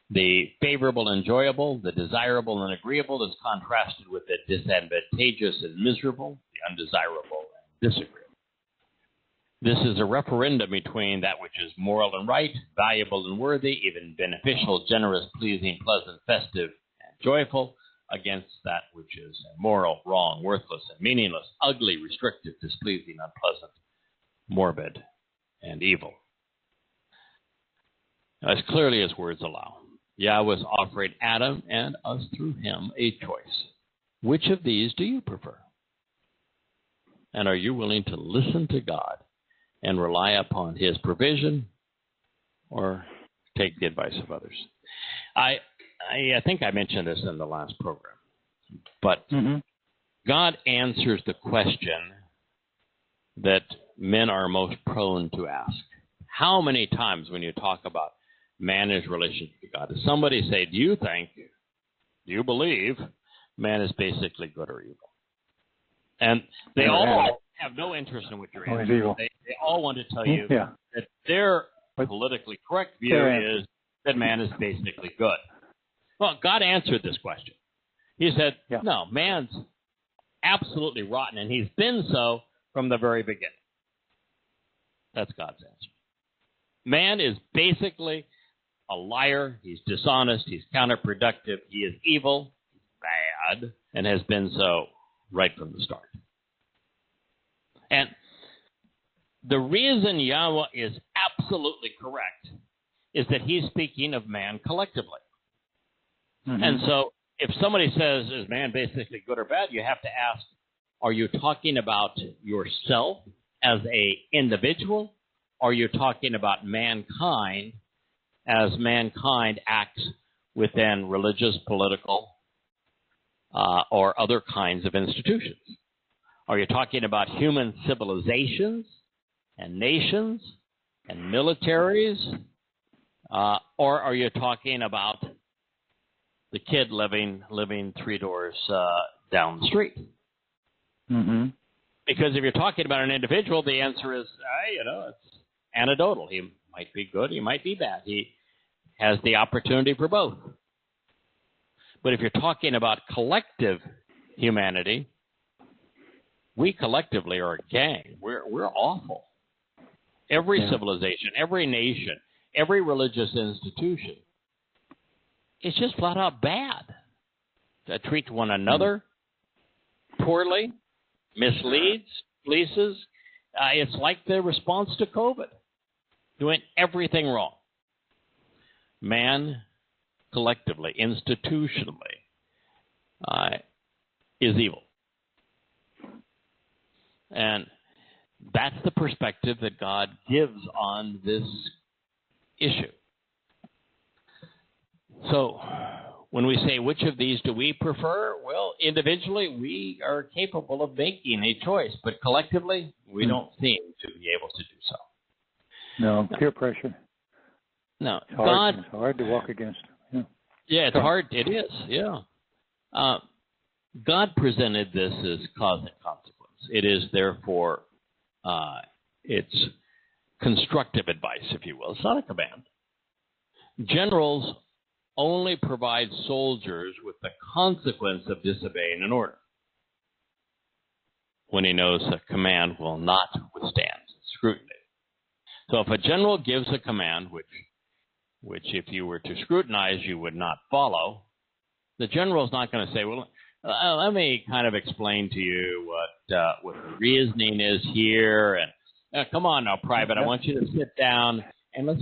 The favorable and enjoyable, the desirable and agreeable is contrasted with the disadvantageous and miserable, the undesirable and disagreeable. This is a referendum between that which is moral and right, valuable and worthy, even beneficial, generous, pleasing, pleasant, festive, and joyful, against that which is immoral, wrong, worthless, and meaningless, ugly, restrictive, displeasing, unpleasant, morbid, and evil. As clearly as words allow, Yahweh is offering Adam and us through him a choice. Which of these do you prefer? And are you willing to listen to God and rely upon his provision, or take the advice of others? I think I mentioned this in the last program, but God answers the question that men are most prone to ask. How many times when you talk about man and his relationship to God, does somebody say, do you believe man is basically good or evil? And they all have no interest in what you're answering. They all want to tell you that their politically correct view is that man is basically good. Well, God answered this question. He said, no, man's absolutely rotten, and he's been so from the very beginning. That's God's answer. Man is basically a liar. He's dishonest. He's counterproductive. He is evil, bad, and has been so right from the start. And the reason Yahweh is absolutely correct is that he's speaking of man collectively. And so if somebody says, is man basically good or bad, you have to ask, are you talking about yourself as an individual? Or are you talking about mankind as mankind acts within religious, political, or other kinds of institutions? Are you talking about human civilizations and nations and militaries? Or are you talking about the kid living 3 doors down the street? Because if you're talking about an individual, the answer is, it's anecdotal. He might be good, he might be bad. He has the opportunity for both. But if you're talking about collective humanity, we collectively are a gang. We're awful. Every civilization, every nation, every religious institution, it's just flat out bad. To treat one another poorly, misleads, fleeces. It's like the response to COVID, doing everything wrong. Man, collectively, institutionally, is evil. And that's the perspective that God gives on this issue. So when we say which of these do we prefer, well, individually we are capable of making a choice, but collectively we don't seem to be able to do so. No, peer pressure. No, It's hard to walk against. Yeah, it's hard. It is, yeah. God presented this as cause and consequence. It is therefore, it's constructive advice, if you will. It's not a command. Generals only provide soldiers with the consequence of disobeying an order when he knows the command will not withstand scrutiny. So if a general gives a command which if you were to scrutinize you would not follow, the general is not going to say, well, let me kind of explain to you what the reasoning is here. And come on now, Private, I want you to sit down and let's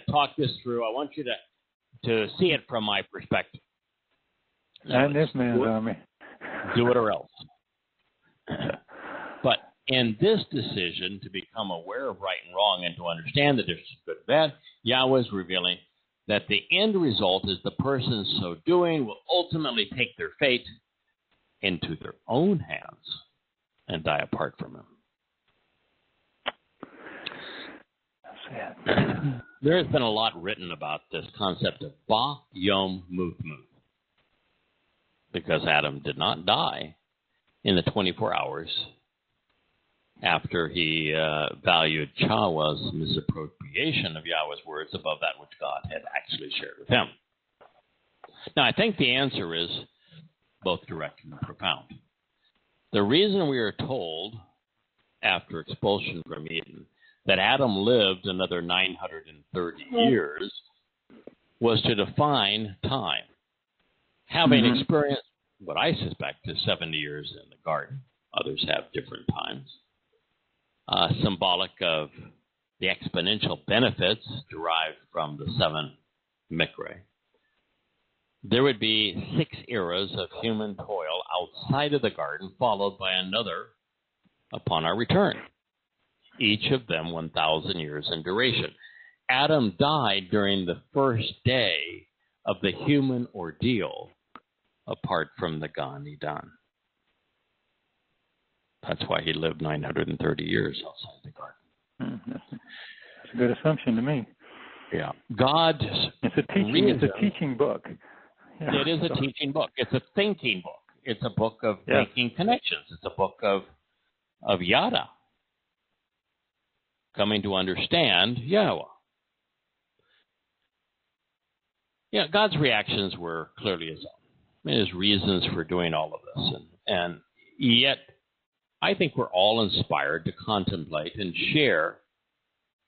talk this through. I want you to see it from my perspective. And this man's army. Do it or else. But in this decision, to become aware of right and wrong and to understand the difference of good and bad, Yahweh is revealing that the end result is the person so doing will ultimately take their fate into their own hands and die apart from him. There has been a lot written about this concept of Ba Yom Muth Muth, because Adam did not die in the 24 hours after he valued Chawah's misappropriation of Yahweh's words above that which God had actually shared with him. Now, I think the answer is both direct and profound. The reason we are told, after expulsion from Eden, that Adam lived another 930 years was to define time. Having experienced what I suspect is 70 years in the garden, others have different times, symbolic of the exponential benefits derived from the 7 Mikre. There would be 6 eras of human toil outside of the garden, followed by another upon our return, each of them 1,000 years in duration. Adam died during the first day of the human ordeal, apart from the Gan Eden. That's why he lived 930 years outside the garden. That's a good assumption to me. Yeah. It's a teaching book. Yeah. It is a teaching book. It's a thinking book. It's a book of making connections. It's a book of Yada, coming to understand Yahweh. Yeah, God's reactions were clearly his own. His reasons for doing all of this. And yet, I think we're all inspired to contemplate and share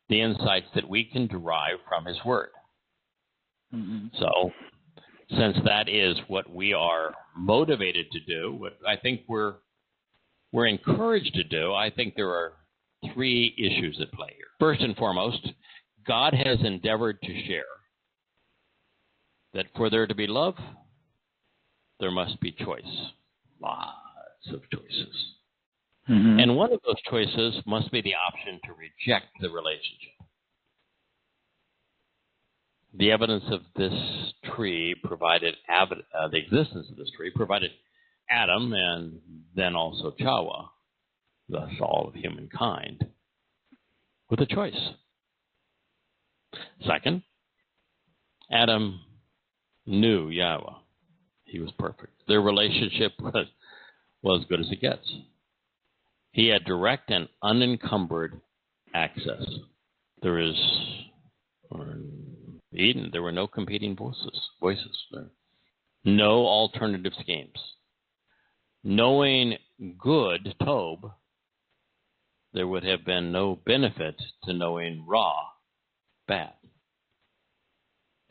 the insights that we can derive from his word. So, since that is what we are motivated to do, what I think we're encouraged to do, I think there are 3 issues at play here. First and foremost, God has endeavored to share that for there to be love, there must be choice. Lots of choices. And one of those choices must be the option to reject the relationship. The evidence of this tree provided, the existence of this tree provided Adam and then also Chawah, thus all of humankind, with a choice. Second, Adam knew Yahweh. He was perfect. Their relationship was as good as it gets. He had direct and unencumbered access. In Eden, there were no competing voices. No alternative schemes. Knowing good, Tob, there would have been no benefit to knowing Ra, bad.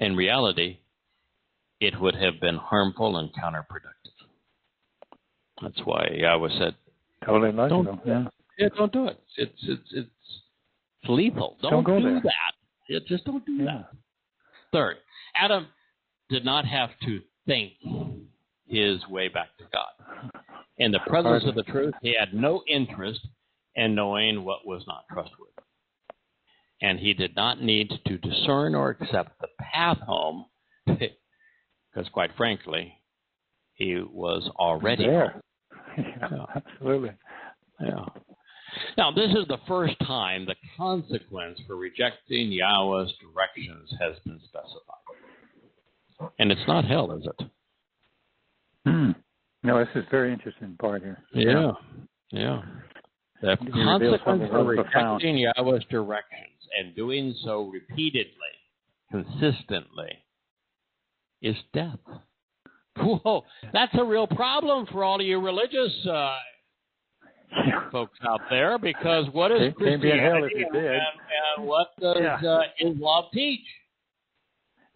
In reality, it would have been harmful and counterproductive. That's why Yahweh said, totally logical. Don't do it. It's lethal. Don't go do there. that. Just don't do that. Third, Adam did not have to think his way back to God. In the presence of the truth, he had no interest in knowing what was not trustworthy. And he did not need to discern or accept the path home because quite frankly, he was already there. Yeah. Absolutely. Yeah. Now, this is the first time the consequence for rejecting Yahweh's directions has been specified. And it's not hell, is it? No, this is a very interesting part here. Yeah. The consequence for rejecting Yahweh's directions and doing so repeatedly, consistently, is death. Whoa, that's a real problem for all of you religious folks out there, because what is Christianity and what does Islam teach?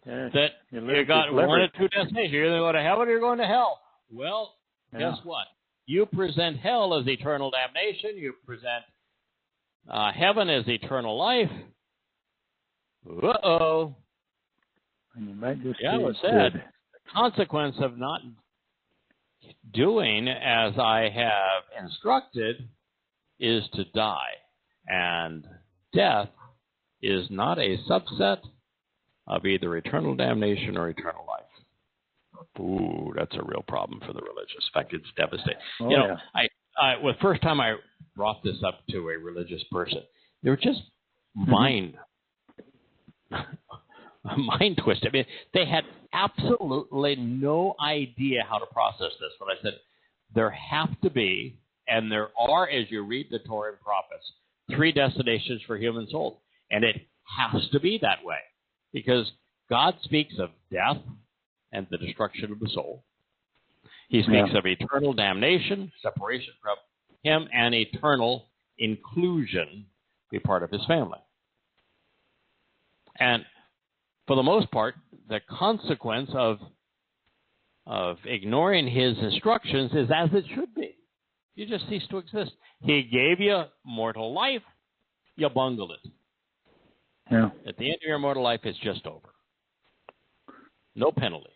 Yes. That you got one of two destinations. You're either going to heaven or you're going to hell. Well, guess what? You present hell as eternal damnation. You present heaven as eternal life. Uh-oh. And you might just Yahweh said, the consequence of not doing as I have instructed is to die. And death is not a subset of either eternal damnation or eternal life. Ooh, that's a real problem for the religious. In fact, it's devastating. The first time I brought this up to a religious person, they were just mind twisted. I mean, they had absolutely no idea how to process this. But I said, there have to be, and there are, as you read the Torah and prophets, 3 destinations for human souls. And it has to be that way, because God speaks of death and the destruction of the soul. He speaks of eternal damnation, separation from him, and eternal inclusion, be part of his family. And for the most part, the consequence of ignoring his instructions is as it should be. You just cease to exist. He gave you mortal life, you bungled it. Yeah. At the end of your mortal life, it's just over. No penalty,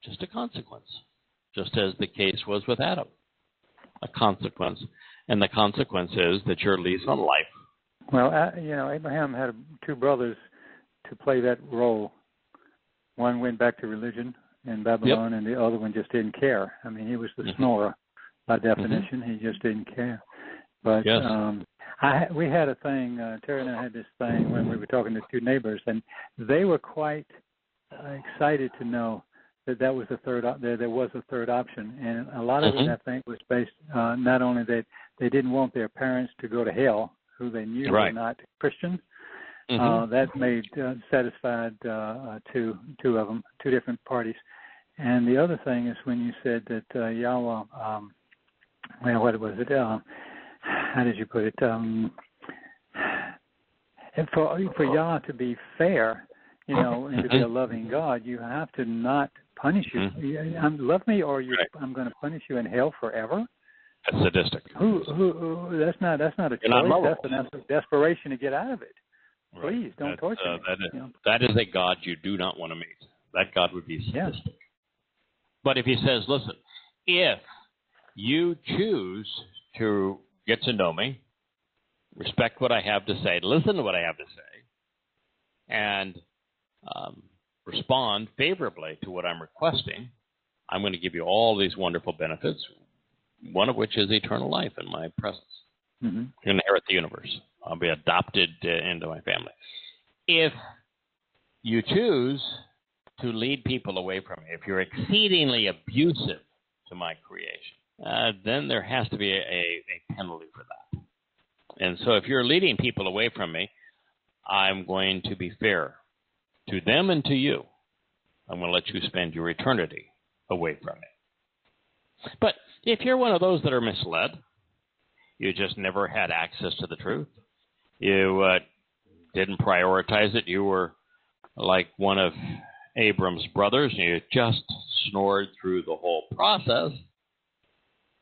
just a consequence, just as the case was with Adam. A consequence. And the consequence is that your lease on life. Well, Abraham had 2 brothers to play that role. One went back to religion in Babylon, and the other one just didn't care. I mean, he was the snorer by definition. He just didn't care. But we had a thing, Terry and I had this thing when we were talking to 2 neighbors, and they were quite excited to know that was the third. There was a third option, and a lot of it, I think, was based not only that they didn't want their parents to go to hell, who they knew were not Christians. That made satisfied 2 of them, 2 different parties. And the other thing is when you said that Yahweh, what was it? How did you put it? And for Yah to be fair, and to be a loving God, you have to not punish you. Love me, or I'm going to punish you in hell forever. That's sadistic. Who? That's not a choice. That's a desperation to get out of it. Please don't torture me. That is a God you do not want to meet. That God would be sadistic. Yeah. But if he says, listen, if you choose to get to know me, respect what I have to say, listen to what I have to say, and respond favorably to what I'm requesting, I'm going to give you all these wonderful benefits, one of which is eternal life in my presence. You're going to inherit the universe. I'll be adopted into my family. If you choose to lead people away from me, if you're exceedingly abusive to my creation, then there has to be a penalty for that. And so if you're leading people away from me, I'm going to be fair to them and to you. I'm going to let you spend your eternity away from me. But if you're one of those that are misled, you just never had access to the truth, you didn't prioritize it, you were like one of Abram's brothers, and you just snored through the whole process,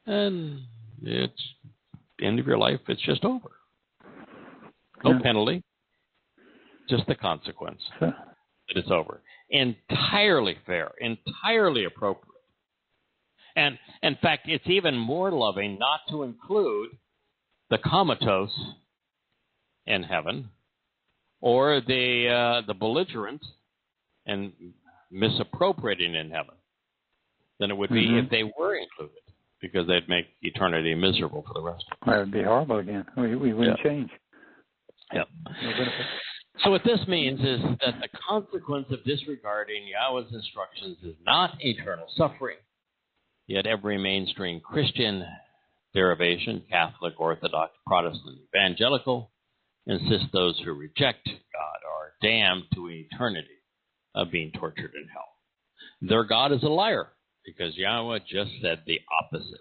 and it's the end of your life, it's just over. No penalty, just the consequence that it's over. Entirely fair, entirely appropriate. And in fact, it's even more loving not to include the comatose in heaven, or the belligerent and misappropriating in heaven. than it would be if they were included, because they'd make eternity miserable for the rest of us. That would be horrible again. We wouldn't change. Yep. No benefit. So what this means is that the consequence of disregarding Yahweh's instructions is not eternal suffering. Yet every mainstream Christian derivation, Catholic, Orthodox, Protestant, Evangelical, insists those who reject God are damned to eternity of being tortured in hell. Their God is a liar, because Yahweh just said the opposite.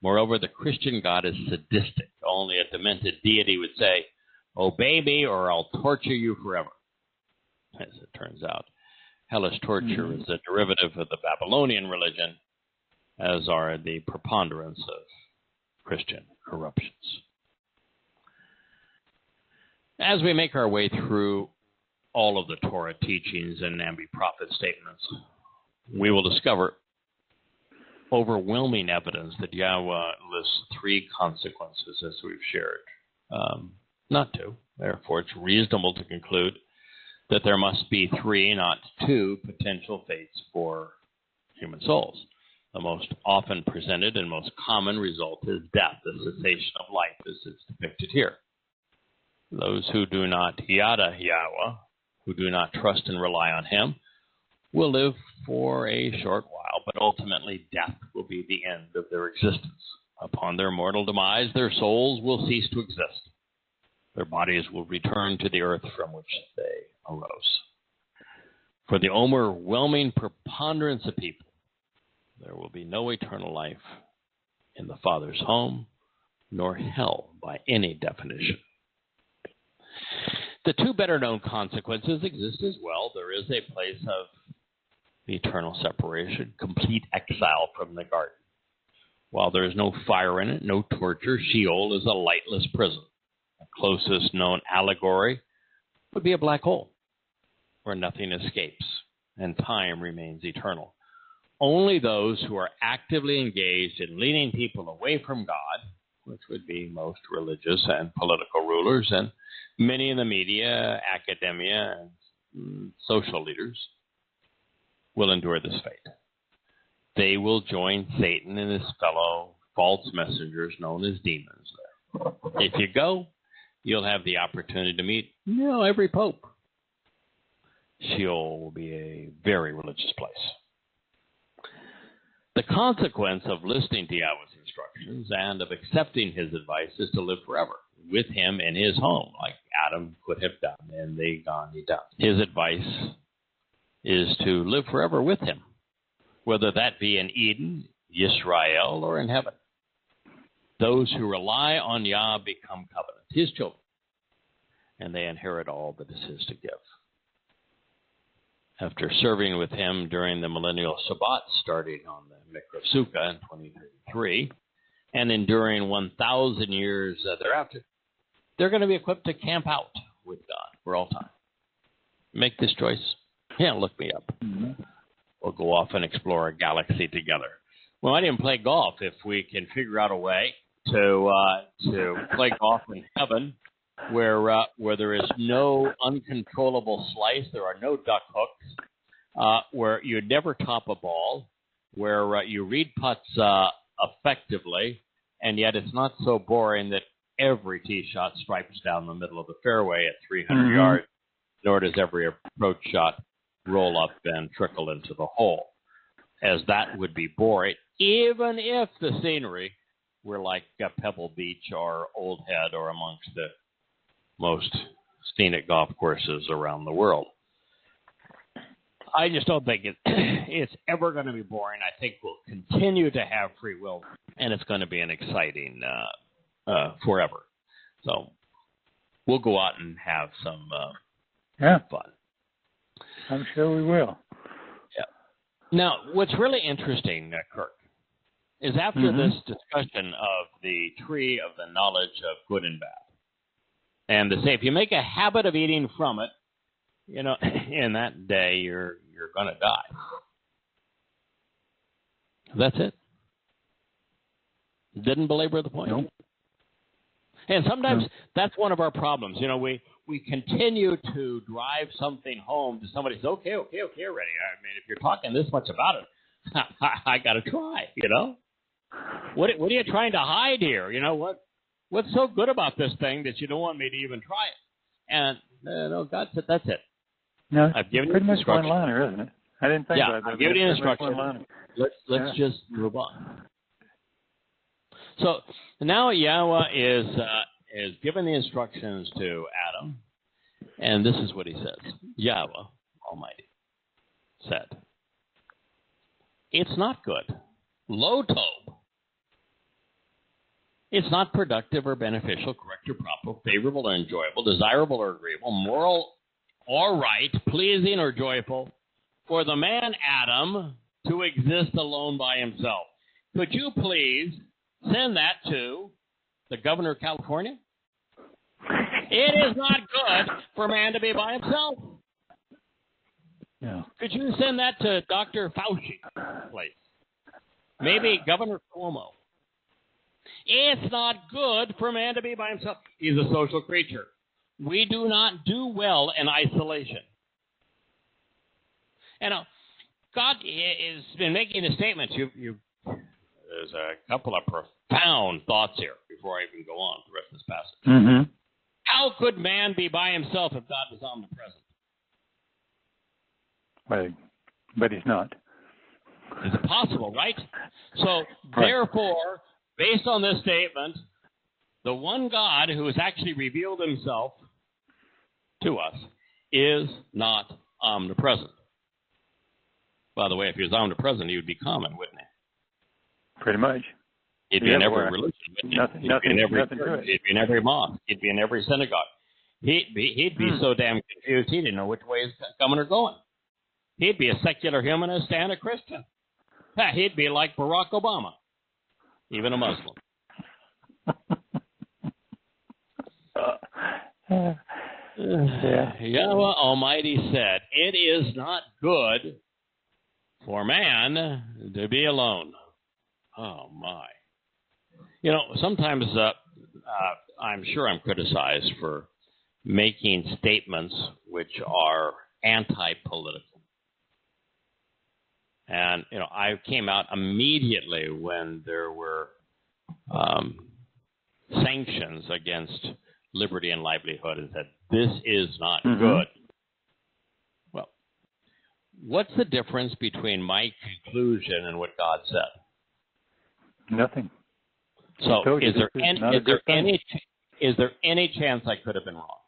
Moreover, the Christian God is sadistic. Only a demented deity would say, "Obey me or I'll torture you forever." As it turns out, hellish torture is a derivative of the Babylonian religion, as are the preponderance of Christian corruptions. As we make our way through all of the Torah teachings and Nabi prophet statements, we will discover overwhelming evidence that Yahweh lists three consequences, as we've shared. Not two. Therefore, it's reasonable to conclude that there must be three, not two, potential fates for human souls. The most often presented and most common result is death, the cessation of life, as it's depicted here. Those who do not Yada Yahweh, who do not trust and rely on him, will live for a short while, but ultimately death will be the end of their existence. Upon their mortal demise, their souls will cease to exist. Their bodies will return to the earth from which they arose. For the overwhelming preponderance of people, there will be no eternal life in the Father's home, nor hell by any definition. The two better-known consequences exist as well. There is a place of eternal separation, complete exile from the garden. While there is no fire in it, no torture, Sheol is a lightless prison. The closest known allegory would be a black hole, where nothing escapes and time remains eternal. Only those who are actively engaged in leading people away from God, which would be most religious and political rulers and many in the media, academia, and social leaders, will endure this fate. They will join Satan and his fellow false messengers known as demons there. If you go, you'll have the opportunity to meet, every pope. Sheol will be a very religious place. The consequence of listening to Yahweh's instructions and of accepting his advice is to live forever with him in his home, like Adam could have done in the Gan Eden. His advice is to live forever with him, whether that be in Eden, Yisrael, or in heaven. Those who rely on Yah become covenant, his children, and they inherit all that is his to give. After serving with him during the millennial Shabbat, starting on the Mikra Sukkah in 2033, and enduring 1,000 years thereafter, they're going to be equipped to camp out with God for all time. Make this choice. Yeah, look me up. We'll go off and explore a galaxy together. We might even play golf if we can figure out a way to play golf in heaven, where there is no uncontrollable slice, there are no duck hooks, where you never top a ball, where you read putts effectively, and yet it's not so boring that every tee shot stripes down the middle of the fairway at 300 yards, nor does every approach shot roll up and trickle into the hole, as that would be boring, even if the scenery were like Pebble Beach or Old Head or amongst the most scenic golf courses around the world. I just don't think it's ever going to be boring. I think we'll continue to have free will, and it's going to be an exciting forever. So we'll go out and have some fun. I'm sure we will. Yeah. Now, what's really interesting, Kirk, is after this discussion of the tree of the knowledge of good and bad, and to say if you make a habit of eating from it, in that day you're going to die. That's it. Didn't belabor the point. Nope. And sometimes that's one of our problems. We continue to drive something home to somebody who's okay, already. I mean, if you're talking this much about it, I got to try, you know. What are you trying to hide here? You know, what's so good about this thing that you don't want me to even try it? And no, God said, that's it. No, I've given pretty you much instructions. one-liner, isn't it? I didn't think about that. I've given you instructions. Let's just move on. So now Yahweh is giving the instructions to Adam, and this is what he says. Yahweh Almighty said, "It's not good. Lo tov. It's not productive or beneficial, correct or proper, favorable or enjoyable, desirable or agreeable, moral or right, pleasing or joyful, for the man Adam to exist alone by himself." Could you please send that to the governor of California? It is not good for man to be by himself. No. Could you send that to Dr. Fauci, please? Maybe Governor Cuomo. It's not good for man to be by himself. He's a social creature. We do not do well in isolation. And God has been making a statement. There's a couple of profound thoughts here before I even go on with the rest of this passage. Mm-hmm. How could man be by himself if God was omnipresent? But he's not. It's impossible, right? So, therefore, based on this statement, the one God who has actually revealed himself to us is not omnipresent. By the way, if he was omnipresent, he would be common, wouldn't he? Pretty much. He'd be in every religion, wouldn't he? He'd be in every church. He'd be in every mosque. He'd be in every synagogue. He'd be so damn confused he didn't know which way he's coming or going. He'd be a secular humanist and a Christian. He'd be like Barack Obama, even a Muslim. Yahweh Almighty said, "It is not good for man to be alone." Oh, my. You know, sometimes I'm sure I'm criticized for making statements which are anti-political. And, you know, I came out immediately when there were sanctions against liberty and livelihood and said, this is not good. Well, what's the difference between my conclusion and what God said? Nothing. So is there any chance I could have been wrong?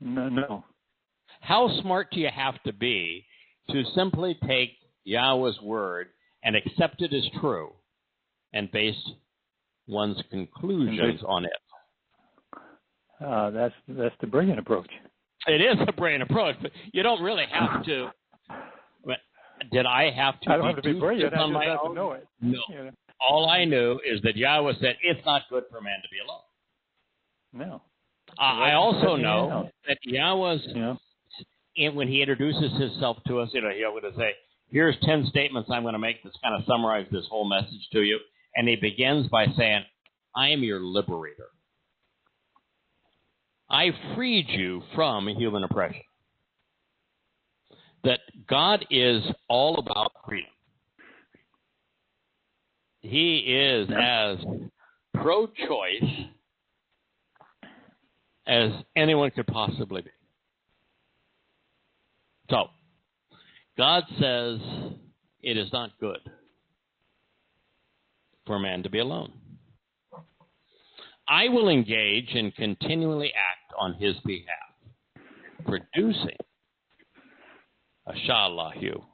No. How smart do you have to be to simply take Yahweh's word and accept it as true and base one's conclusions on it? That's the brilliant approach. It is a brilliant approach, but you don't really have to. Did I have to? I don't have to be brilliant. I just have to know it. No. Yeah. All I knew is that Yahweh said it's not good for man to be alone. No. I also know that Yahweh's, when he introduces himself to us, he's going to say, here's 10 statements I'm going to make that's kind of summarize this whole message to you. And he begins by saying, I am your liberator. I freed you from human oppression. That God is all about freedom. He is as pro-choice as anyone could possibly be. So, God says it is not good for man to be alone. I will engage and continually act on his behalf, producing a shalahu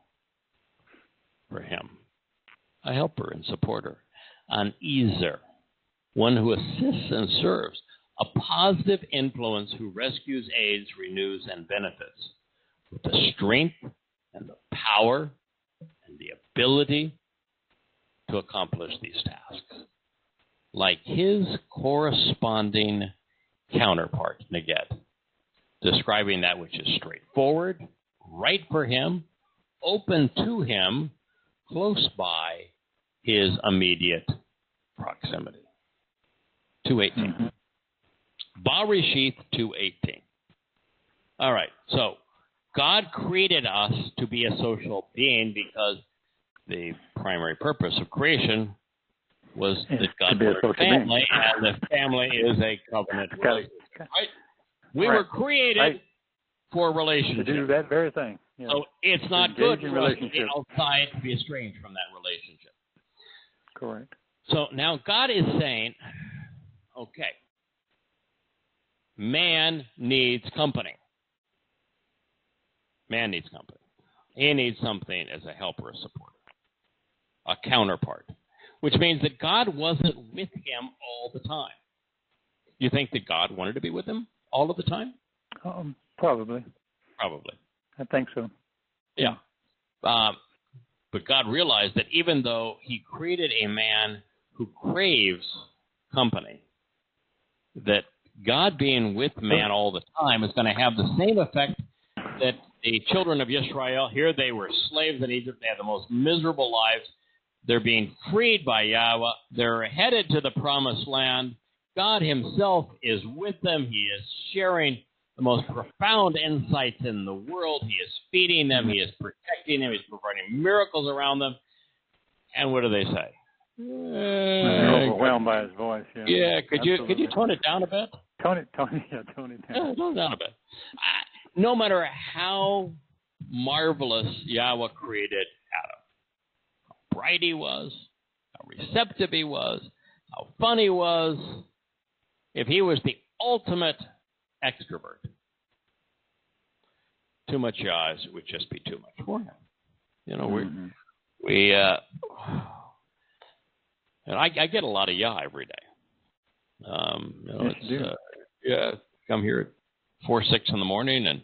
for him, a helper and supporter, an ezer, one who assists and serves, a positive influence who rescues, aids, renews, and benefits with the strength and the power and the ability to accomplish these tasks, like his corresponding counterpart, Neged, describing that which is straightforward, right for him, open to him, close by his immediate proximity. 2:18. Barishith 2:18. All right, so God created us to be a social being because the primary purpose of creation was that God be a wanted social family, being. and the family is a covenant relationship, right? We Right. were created Right. for To relationship. do that very thing. Yeah. So it's not engage good in for us to be relationship. outside, to be estranged from that relationship. Correct. So now God is saying, okay, man needs company. Man needs company. He needs something as a helper, a supporter, a counterpart, which means that God wasn't with him all the time. You think that God wanted to be with him all of the time? Probably. Probably. I think so. Yeah. But God realized that even though he created a man who craves company, that God being with man all the time is going to have the same effect that the children of Israel, here they were slaves in Egypt. They had the most miserable lives. They're being freed by Yahweh. They're headed to the promised land. God himself is with them. He is sharing the most profound insights in the world. He is feeding them. He is protecting them. He's providing miracles around them. And what do they say? They're overwhelmed by his voice. Yeah. Yeah. Could Absolutely. you tone it down a bit? Tone it down. Tone it down a bit. No matter how marvelous Yahweh created Adam, how bright he was, how receptive he was, how fun he was, if he was the ultimate extrovert, too much eyes would just be too much for him. You know, and I get a lot of Yah every day. Come here at 4, 6 in the morning, and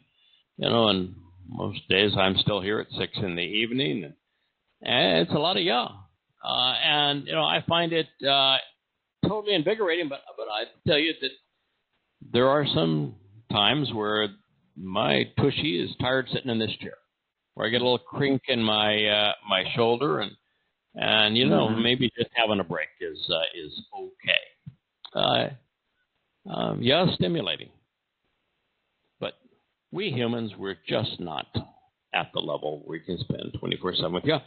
and most days I'm still here at 6 in the evening, and it's a lot of Yah, and I find it totally invigorating. But I tell you that there are some times where my tushy is tired sitting in this chair, where I get a little crink in my my shoulder, and maybe just having a break is okay. Stimulating. But we humans, we're just not at the level where we can spend 24/7 with Yah.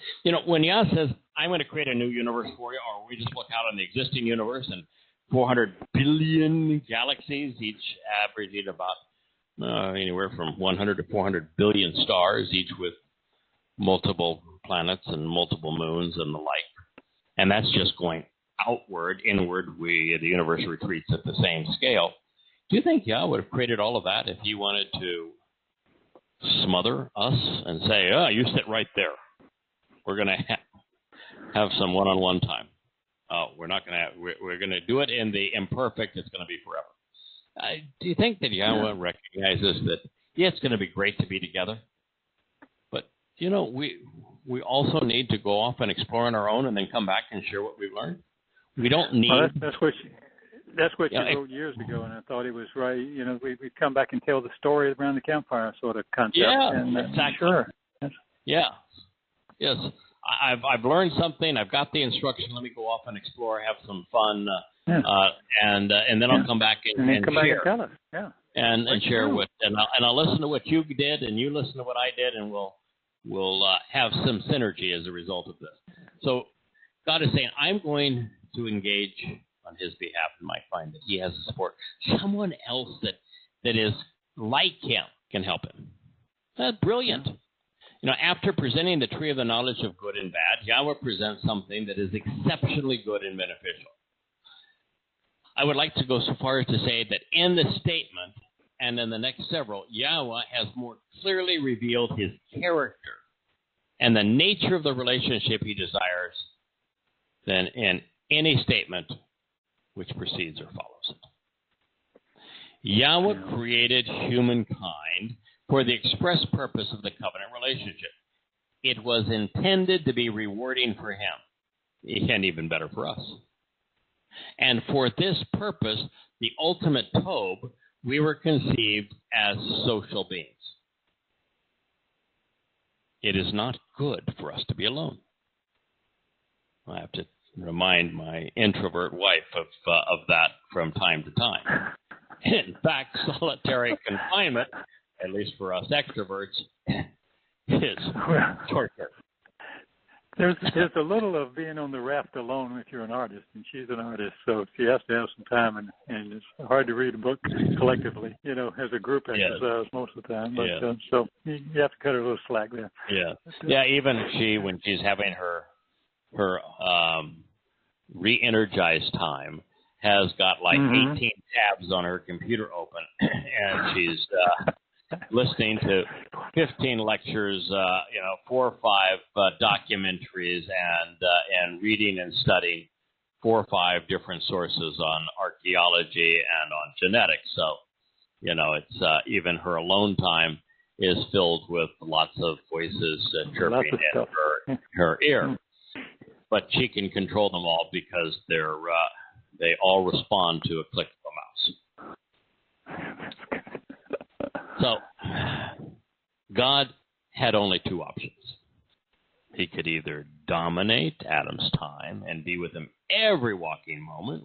When Yah says, I'm going to create a new universe for you, or we just look out on the existing universe and 400 billion galaxies, each averaging about anywhere from 100 to 400 billion stars, each with multiple planets and multiple moons and the like. And that's just going outward, inward. The universe retreats at the same scale. Do you think Yah would have created all of that if he wanted to smother us and say, you sit right there. We're going to have some one-on-one time. We're not going to. We're going to do it in the imperfect. It's going to be forever. Do you think that Yahweh recognizes that? Yeah, it's going to be great to be together, but we also need to go off and explore on our own, and then come back and share what we've learned. We don't need. Well, that's what you wrote years ago, and I thought it was right. We come back and tell the story around the campfire sort of concept. Yeah, and, exactly. Sure. Yeah. Yes. I've learned something. I've got the instruction. Let me go off and explore, have some fun, and then I'll come back and come share. back and tell us. Yeah. And share I'll listen to what you did, and you listen to what I did, and we'll have some synergy as a result of this. So God is saying, I'm going to engage on his behalf, and might find that he has the support. Someone else that is like him can help him. That's brilliant. After presenting the tree of the knowledge of good and bad, Yahweh presents something that is exceptionally good and beneficial. I would like to go so far as to say that in the statement and in the next several, Yahweh has more clearly revealed his character and the nature of the relationship he desires than in any statement which precedes or follows it. Yahweh created humankind for the express purpose of the covenant relationship. It was intended to be rewarding for him, and even better for us. And for this purpose, the ultimate Tob, we were conceived as social beings. It is not good for us to be alone. I have to remind my introvert wife of that from time to time. In fact, solitary confinement, at least for us extroverts, is torture. There's a little of being on the raft alone if you're an artist, and she's an artist, so she has to have some time, and it's hard to read a book collectively, as a group exercise most of the time. But so you have to cut her a little slack there. Yeah, Even when she's having her re-energized time, has got like 18 tabs on her computer open, and she's listening to 15 lectures, 4 or 5 documentaries, and reading and studying 4 or 5 different sources on archaeology and on genetics. So, it's even her alone time is filled with lots of voices chirping in her ear. But she can control them all because they all respond to a click of a mouse. So God had only 2 options. He could either dominate Adam's time and be with him every waking moment,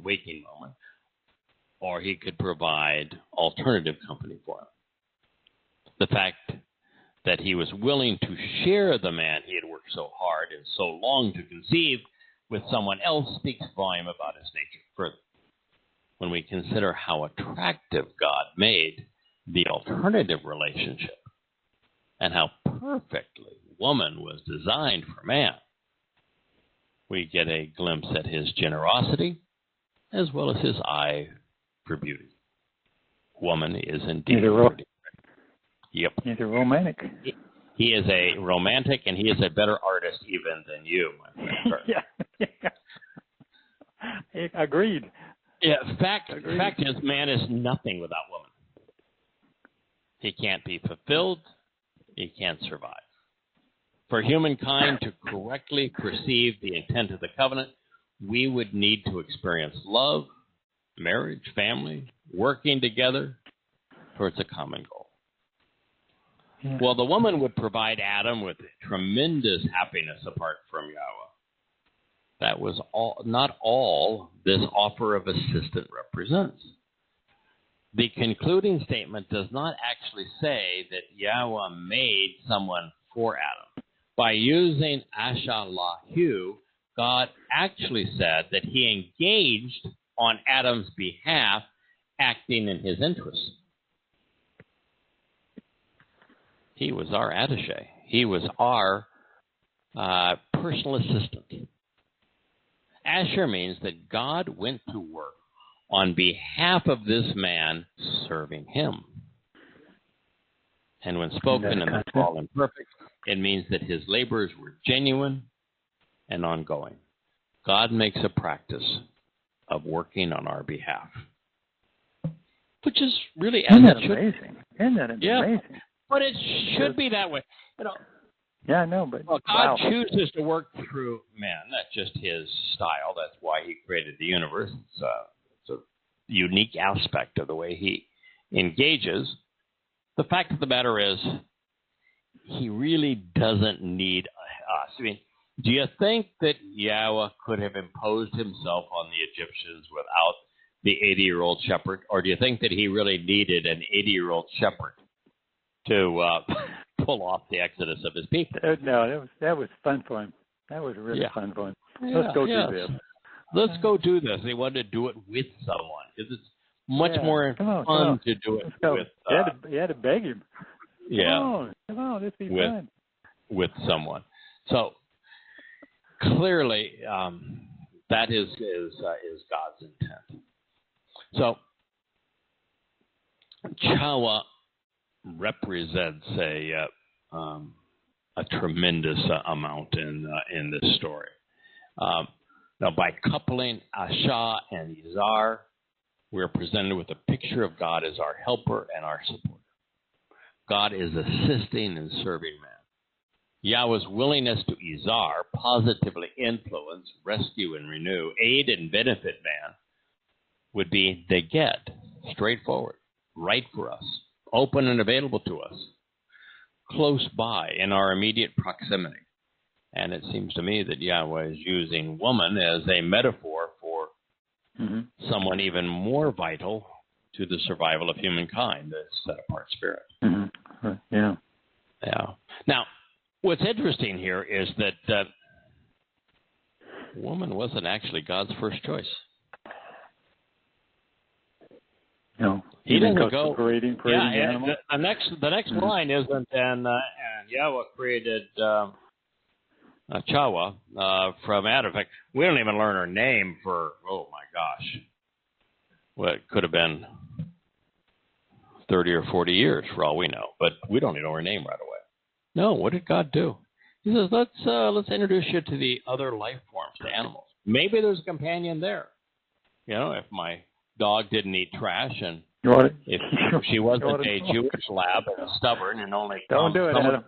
or he could provide alternative company for him. The fact that he was willing to share the man he had worked so hard and so long to conceive with someone else speaks volume about his nature further. When we consider how attractive God made the alternative relationship and how perfectly woman was designed for man, we get a glimpse at his generosity as well as his eye for beauty. Woman is indeed beauty. Yep. He's a romantic. He is a romantic, and he is a better artist even than you, my friend. Yeah. Agreed. Yeah. Fact is, man is nothing without woman. He can't be fulfilled. He can't survive. For humankind to correctly perceive the intent of the covenant, we would need to experience love, marriage, family, working together towards a common goal. Yeah. Well, the woman would provide Adam with tremendous happiness apart from Yahweh. That was not all this offer of assistance represents. The concluding statement does not actually say that Yahweh made someone for Adam. By using Ashalahu, God actually said that he engaged on Adam's behalf, acting in his interests. He was our attaché. He was our personal assistant. Asher means that God went to work on behalf of this man, serving him. And when spoken in the full and perfect, it means that his labors were genuine and ongoing. God makes a practice of working on our behalf, which is really Isn't that amazing? Isn't that amazing? Yeah. But it should be that way. Yeah, I know, but God chooses to work through man. That's just his style. That's why he created the universe. It's a unique aspect of the way he engages. The fact of the matter is, he really doesn't need us. I mean, do you think that Yahweh could have imposed himself on the Egyptians without the 80-year-old shepherd? Or do you think that he really needed an 80-year-old shepherd to pull off the exodus of his people? No, that was fun for him. That was really fun for him. Let's go do this. Let's go do this. He wanted to do it with someone because it's much more fun to do it with. You had to beg him. Yeah. Come on, this be fun. With someone. So clearly, that is God's intent. So Chawa represents a tremendous amount in this story. Now, by coupling Asha and Izar, we are presented with a picture of God as our helper and our supporter. God is assisting and serving man. Yahweh's willingness to Izar positively influence, rescue, and renew, aid and benefit man would be Neged, straightforward, right for us, open and available to us, close by in our immediate proximity. And it seems to me that Yahweh is using woman as a metaphor for someone even more vital to the survival of humankind, the set-apart spirit. Yeah. Now, what's interesting here is that Woman wasn't actually God's first choice. No, he doesn't go parading animals. The next line isn't, and Yahweh created Towrah from Adam. In fact, we don't even learn her name for, oh my gosh, well, it could have been 30 or 40 years for all we know, but we don't even know her name right away. No, what did God do? He says, let's introduce you to the other life forms, the animals. Maybe there's a companion there. You know, if my dog didn't eat trash, and if she wasn't a Jewish lab and stubborn and only don't do it, Adam.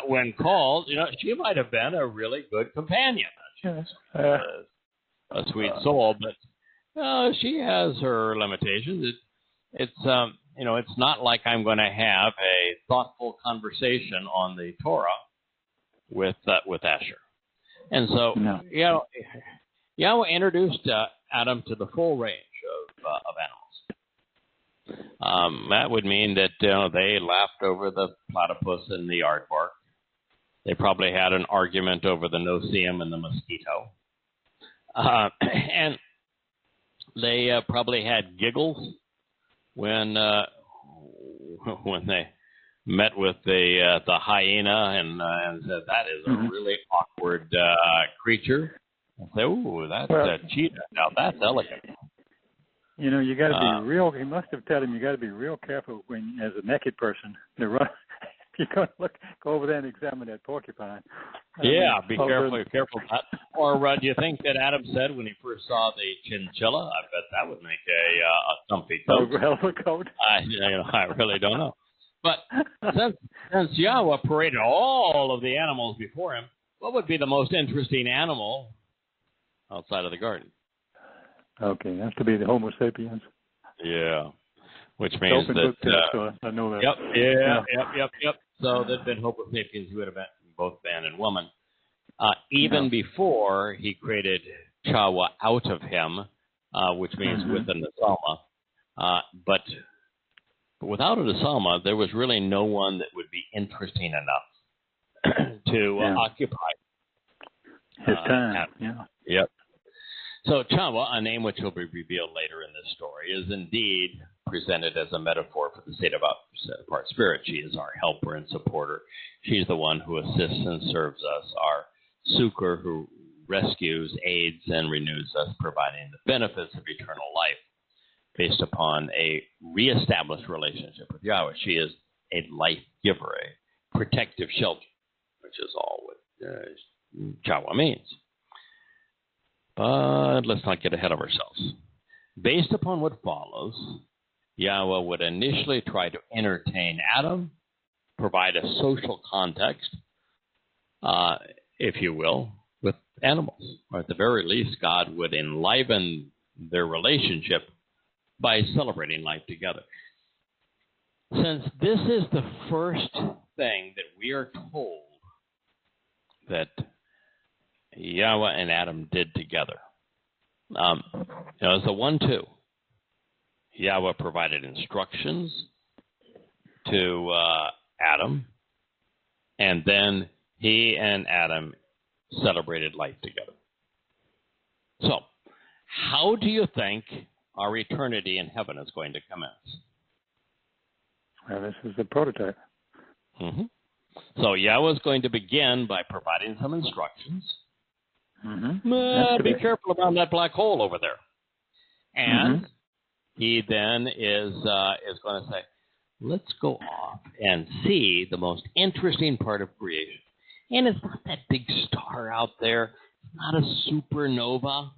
When called, you know, she might have been a really good companion. She's a sweet soul, but she has her limitations. It's you know, it's not like I'm going to have a thoughtful conversation on the Torah with Asher. And so, you know, Yahweh introduced Adam to the full range of animals. That would mean that they laughed over the platypus and the aardvark. They probably had an argument over the no-see-um and the mosquito. And they probably had giggles when they met with the hyena and said, that is a really awkward creature. I say, ooh, that's a cheetah. Now that's elegant. You know, you got to be real. He must have told him you got to be real careful when, as a naked person, to run. If you're going to go over there and examine that porcupine. Be careful of that. Or do you think that Adam said when he first saw the chinchilla? I bet that would make a comfy coat. Coat. I really don't know. But since Yahweh paraded all of the animals before him, what would be the most interesting animal outside of the garden? Okay, it has to be the Homo sapiens. Yeah, which means that I know that. Yep. So there'd been Homo sapiens who would have been both man and woman. Even before he created Towrah out of him, which means with an Asalma. But without an Asalma, there was really no one that would be interesting enough to occupy his time. Yep. So Towrah, a name which will be revealed later in this story, is indeed presented as a metaphor for the state of our set-apart spirit. She is our helper and supporter. She's the one who assists and serves us, our succor who rescues, aids, and renews us, providing the benefits of eternal life based upon a reestablished relationship with Yahweh. She is a life giver, a protective shelter, which is all what Towrah means. But let's not get ahead of ourselves. Based upon what follows, Yahweh would initially try to entertain Adam, provide a social context, if you will, with animals. Or at the very least, God would enliven their relationship by celebrating life together. Since this is the first thing that we are told that Yahweh and Adam did together, it's a 1-2. Yahweh provided instructions to Adam, and then he and Adam celebrated life together. So, how do you think our eternity in heaven is going to commence? Well, this is the prototype. So Yahweh is going to begin by providing some instructions. Be careful about that black hole over there. And he then is going to say, let's go off and see the most interesting part of creation. And it's not that big star out there. It's not a supernova.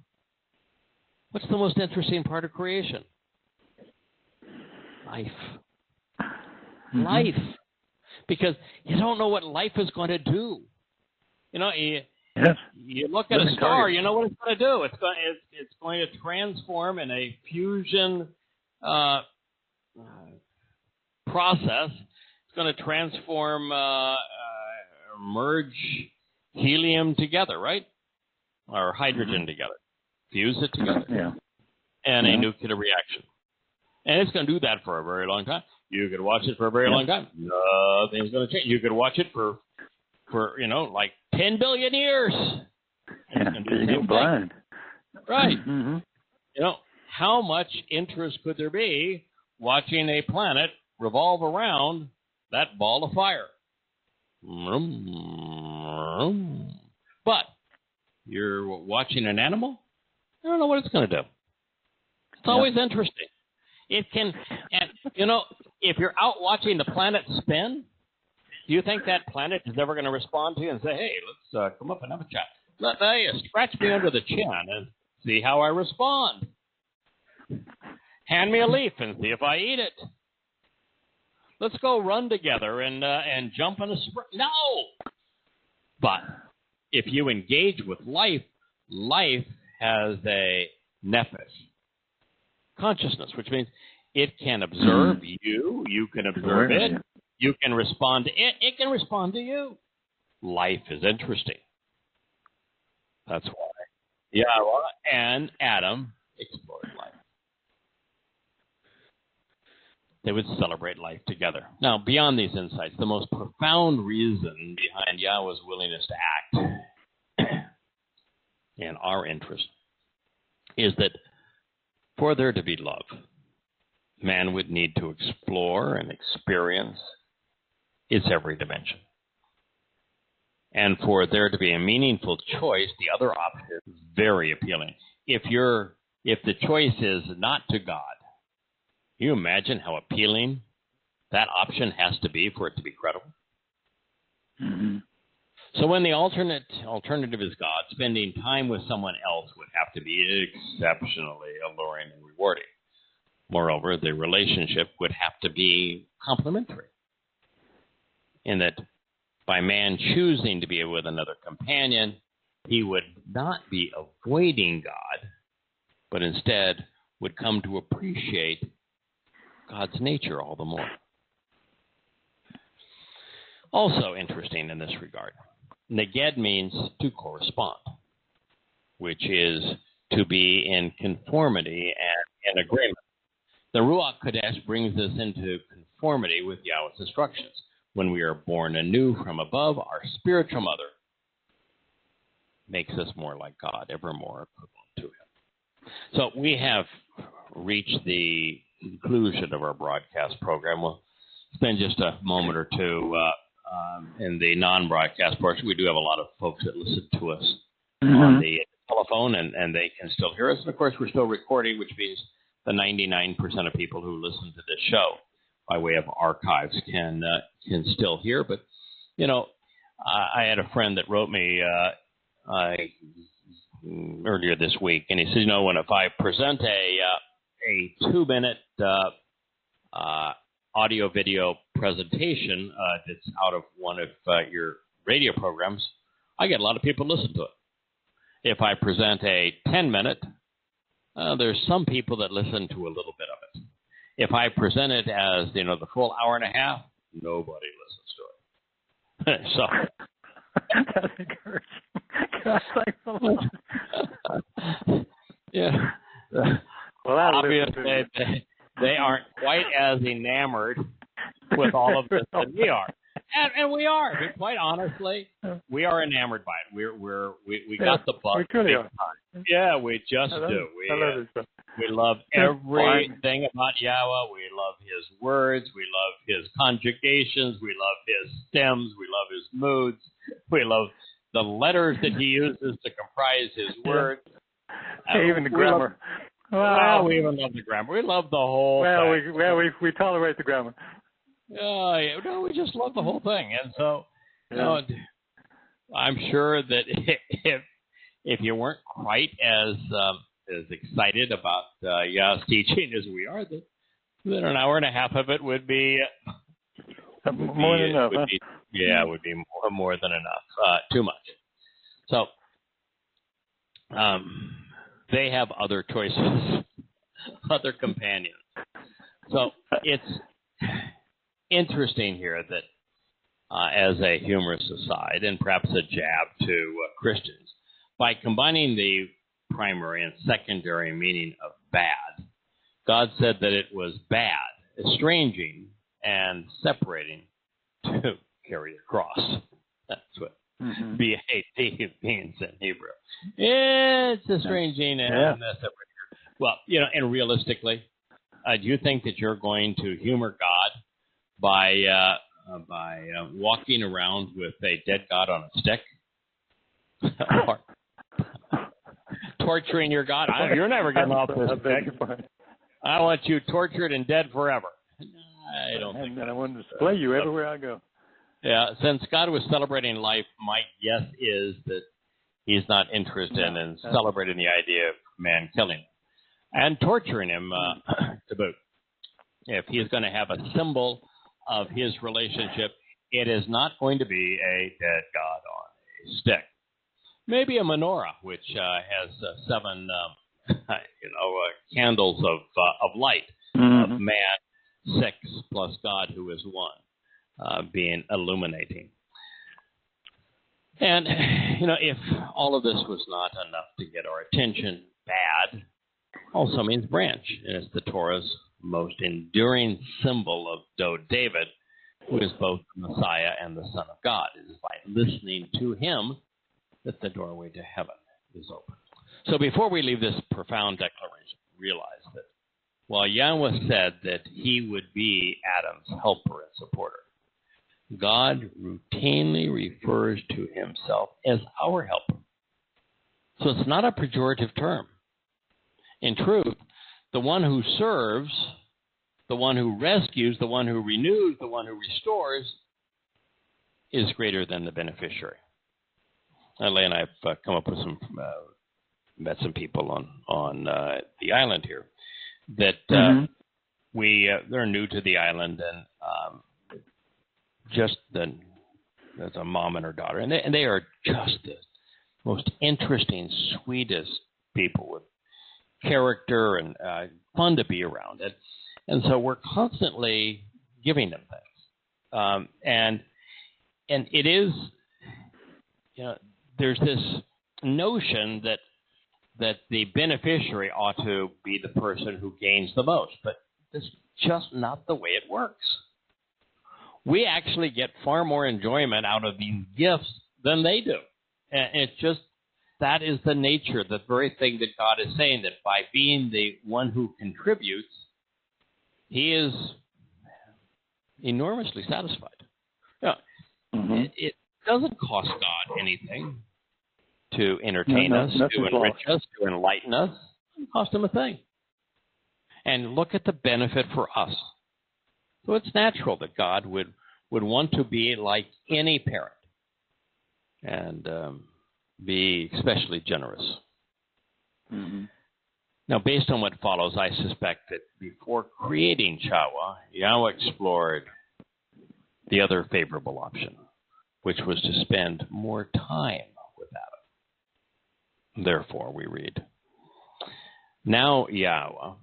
What's the most interesting part of creation? Life. Life. Because you don't know what life is going to do. You know, you look at a star, you know what it's going to do. It's going to transform in a fusion process. It's going to transform, merge helium together, right? Or hydrogen together. Fuse it together. And a nuclear reaction. And it's going to do that for a very long time. You could watch it for a very long time. Nothing's going to change. You could watch it for like 10 billion years. Yeah, you go blind. Right. Mm-hmm. How much interest could there be watching a planet revolve around that ball of fire? But you're watching an animal? I don't know what it's going to do. It's always interesting. It can, and if you're out watching the planet spin, do you think that planet is ever going to respond to you and say, hey, let's come up and have a chat? Let me scratch me under the chin and see how I respond. Hand me a leaf and see if I eat it. Let's go run together and jump in a spring. No! But if you engage with life, life has a nephesh, consciousness, which means it can observe you, you can observe it, you can respond to it, it can respond to you. Life is interesting. That's why Yahweh and Adam explored life. They would celebrate life together. Now, beyond these insights, the most profound reason behind Yahweh's willingness to act in our interest is that for there to be love, man would need to explore and experience its every dimension. And for there to be a meaningful choice, the other option is very appealing. If the choice is not to God, can you imagine how appealing that option has to be for it to be credible? Mm-hmm. So when the alternative is God, spending time with someone else would have to be exceptionally alluring and rewarding. Moreover, the relationship would have to be complementary, in that by man choosing to be with another companion, he would not be avoiding God, but instead would come to appreciate God's nature all the more. Also interesting in this regard, neged means to correspond, which is to be in conformity and in agreement. The Ruach Kodesh brings us into conformity with Yahweh's instructions. When we are born anew from above, our spiritual mother makes us more like God, ever more equivalent to Him. So we have reached the conclusion of our broadcast program. We'll spend just a moment or two in the non-broadcast portion. We do have a lot of folks that listen to us on the telephone, and they can still hear us. And, of course, we're still recording, which means the 99% of people who listen to this show by way of archives can still hear. But, I had a friend that wrote me earlier this week, and he said, if I present a 2-minute audio-video presentation that's out of one of your radio programs, I get a lot of people listen to it. If I present a 10-minute, there's some people that listen to a little bit of it. If I present it as, the full hour and a half, nobody listens to it. So that's encouraging. Gosh, thanks a lot. Yeah. Well, obviously, they aren't quite as enamored with all of this than we are. And we are. I mean, quite honestly, we are enamored by it. We got the bug. We truly are. Yeah, we just do. We love everything about Yahweh. We love His words. We love His conjugations. We love His stems. We love His moods. We love the letters that He uses to comprise His words. Even the grammar. We even love the grammar. We love the whole thing. We tolerate the grammar. We just love the whole thing. And so, I'm sure that if you weren't quite as excited about Yah's teaching as we are, then an hour and a half of it would be more than enough. It would be more than enough. Too much. So, they have other choices, other companions. So it's interesting here that as a humorous aside, and perhaps a jab to Christians, by combining the primary and secondary meaning of bad, God said that it was bad, estranging and separating to carry a cross. That's what B-A-D means in Hebrew. It's a strange gene. Well, and realistically, do you think that you're going to humor God by walking around with a dead God on a stick? Or torturing your God? You're never getting off this stick. I want you tortured and dead forever. I don't think that. I want to display you everywhere I go. Yeah, since God was celebrating life, my guess is that he's not interested in celebrating the idea of man killing him and torturing him to boot. If he's going to have a symbol of his relationship, it is not going to be a dead God on a stick. Maybe a menorah, which has 7, candles of light of man, 6 plus God, who is 1, being illuminating. And if all of this was not enough to get our attention, bad also means branch, and it's the Torah's most enduring symbol of David, who is both the Messiah and the Son of God. It is by listening to him that the doorway to heaven is open. So before we leave this profound declaration, realize that while Yahweh said that he would be Adam's helper and supporter, God routinely refers to himself as our helper. So it's not a pejorative term. In truth, the one who serves, the one who rescues, the one who renews, the one who restores is greater than the beneficiary. Leigh and I have come up with met some people on the island here that they're new to the island, and there's a mom and her daughter, and they are just the most interesting, sweetest people with character and fun to be around. And so we're constantly giving them things, and it is, there's this notion that the beneficiary ought to be the person who gains the most, but it's just not the way it works. We actually get far more enjoyment out of these gifts than they do. And it's just, that is the nature, the very thing that God is saying, that by being the one who contributes, he is enormously satisfied. It doesn't cost God anything to entertain us, to enrich us, to enlighten us. It doesn't cost him a thing. And look at the benefit for us. So it's natural that God would want to be like any parent and be especially generous. Now, based on what follows, I suspect that before creating Towrah, Yahweh explored the other favorable option, which was to spend more time with Adam. Therefore, we read, "Now Yahweh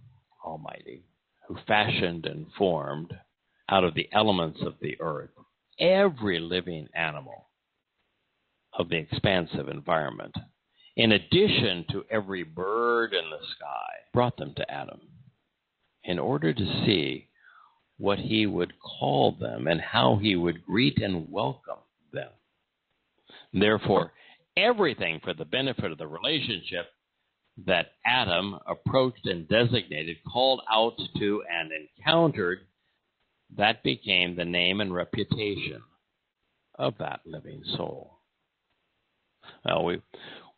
Almighty, who fashioned and formed out of the elements of the earth every living animal of the expansive environment, in addition to every bird in the sky, brought them to Adam in order to see what he would call them and how he would greet and welcome them. Therefore, everything for the benefit of the relationship that Adam approached and designated, called out to, and encountered, that became the name and reputation of that living soul." Well, we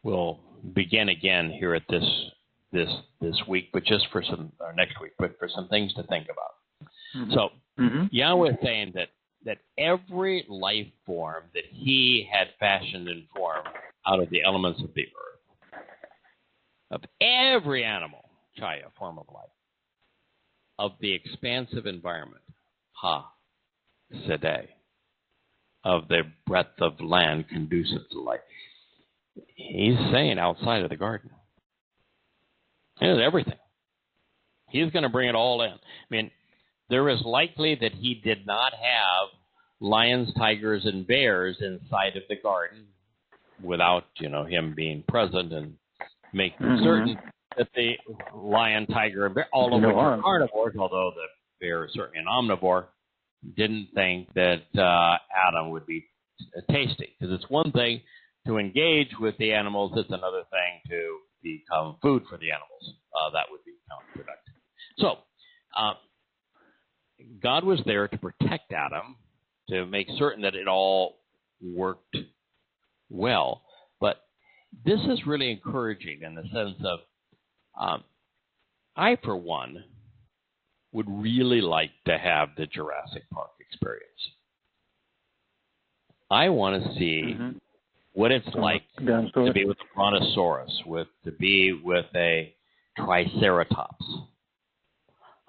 will begin again here at this week, but just for or next week, but for some things to think about. So Yahweh is saying that every life form that he had fashioned and formed out of the elements of the earth, of every animal, chaya, form of life, of the expansive environment, ha, sedeh, of the breadth of land conducive to life. He's saying outside of the garden. It is everything. He's going to bring it all in. I mean, there is likely that he did not have lions, tigers, and bears inside of the garden without, him being present and making certain that the lion, tiger, and bear, all of which are carnivores, although the bear is certainly an omnivore, didn't think that Adam would be tasty. Because it's one thing to engage with the animals, it's another thing to become food for the animals. That would be counterproductive. So, God was there to protect Adam, to make certain that it all worked well. But this is really encouraging in the sense of, I, for one, would really like to have the Jurassic Park experience. I want to see what it's like to be with a brontosaurus, to be with a triceratops.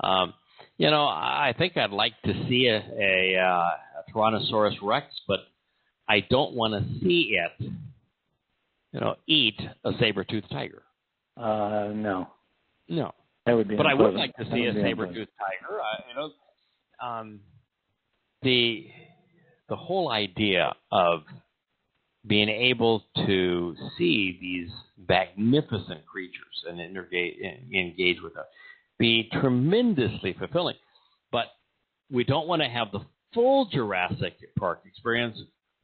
I think I'd like to see a Tyrannosaurus Rex, but I don't want to see it, eat a saber-toothed tiger. No. No. That would be. But I would like to see a saber-toothed tiger. The whole idea of being able to see these magnificent creatures and engage with them be tremendously fulfilling. But we don't want to have the full Jurassic Park experience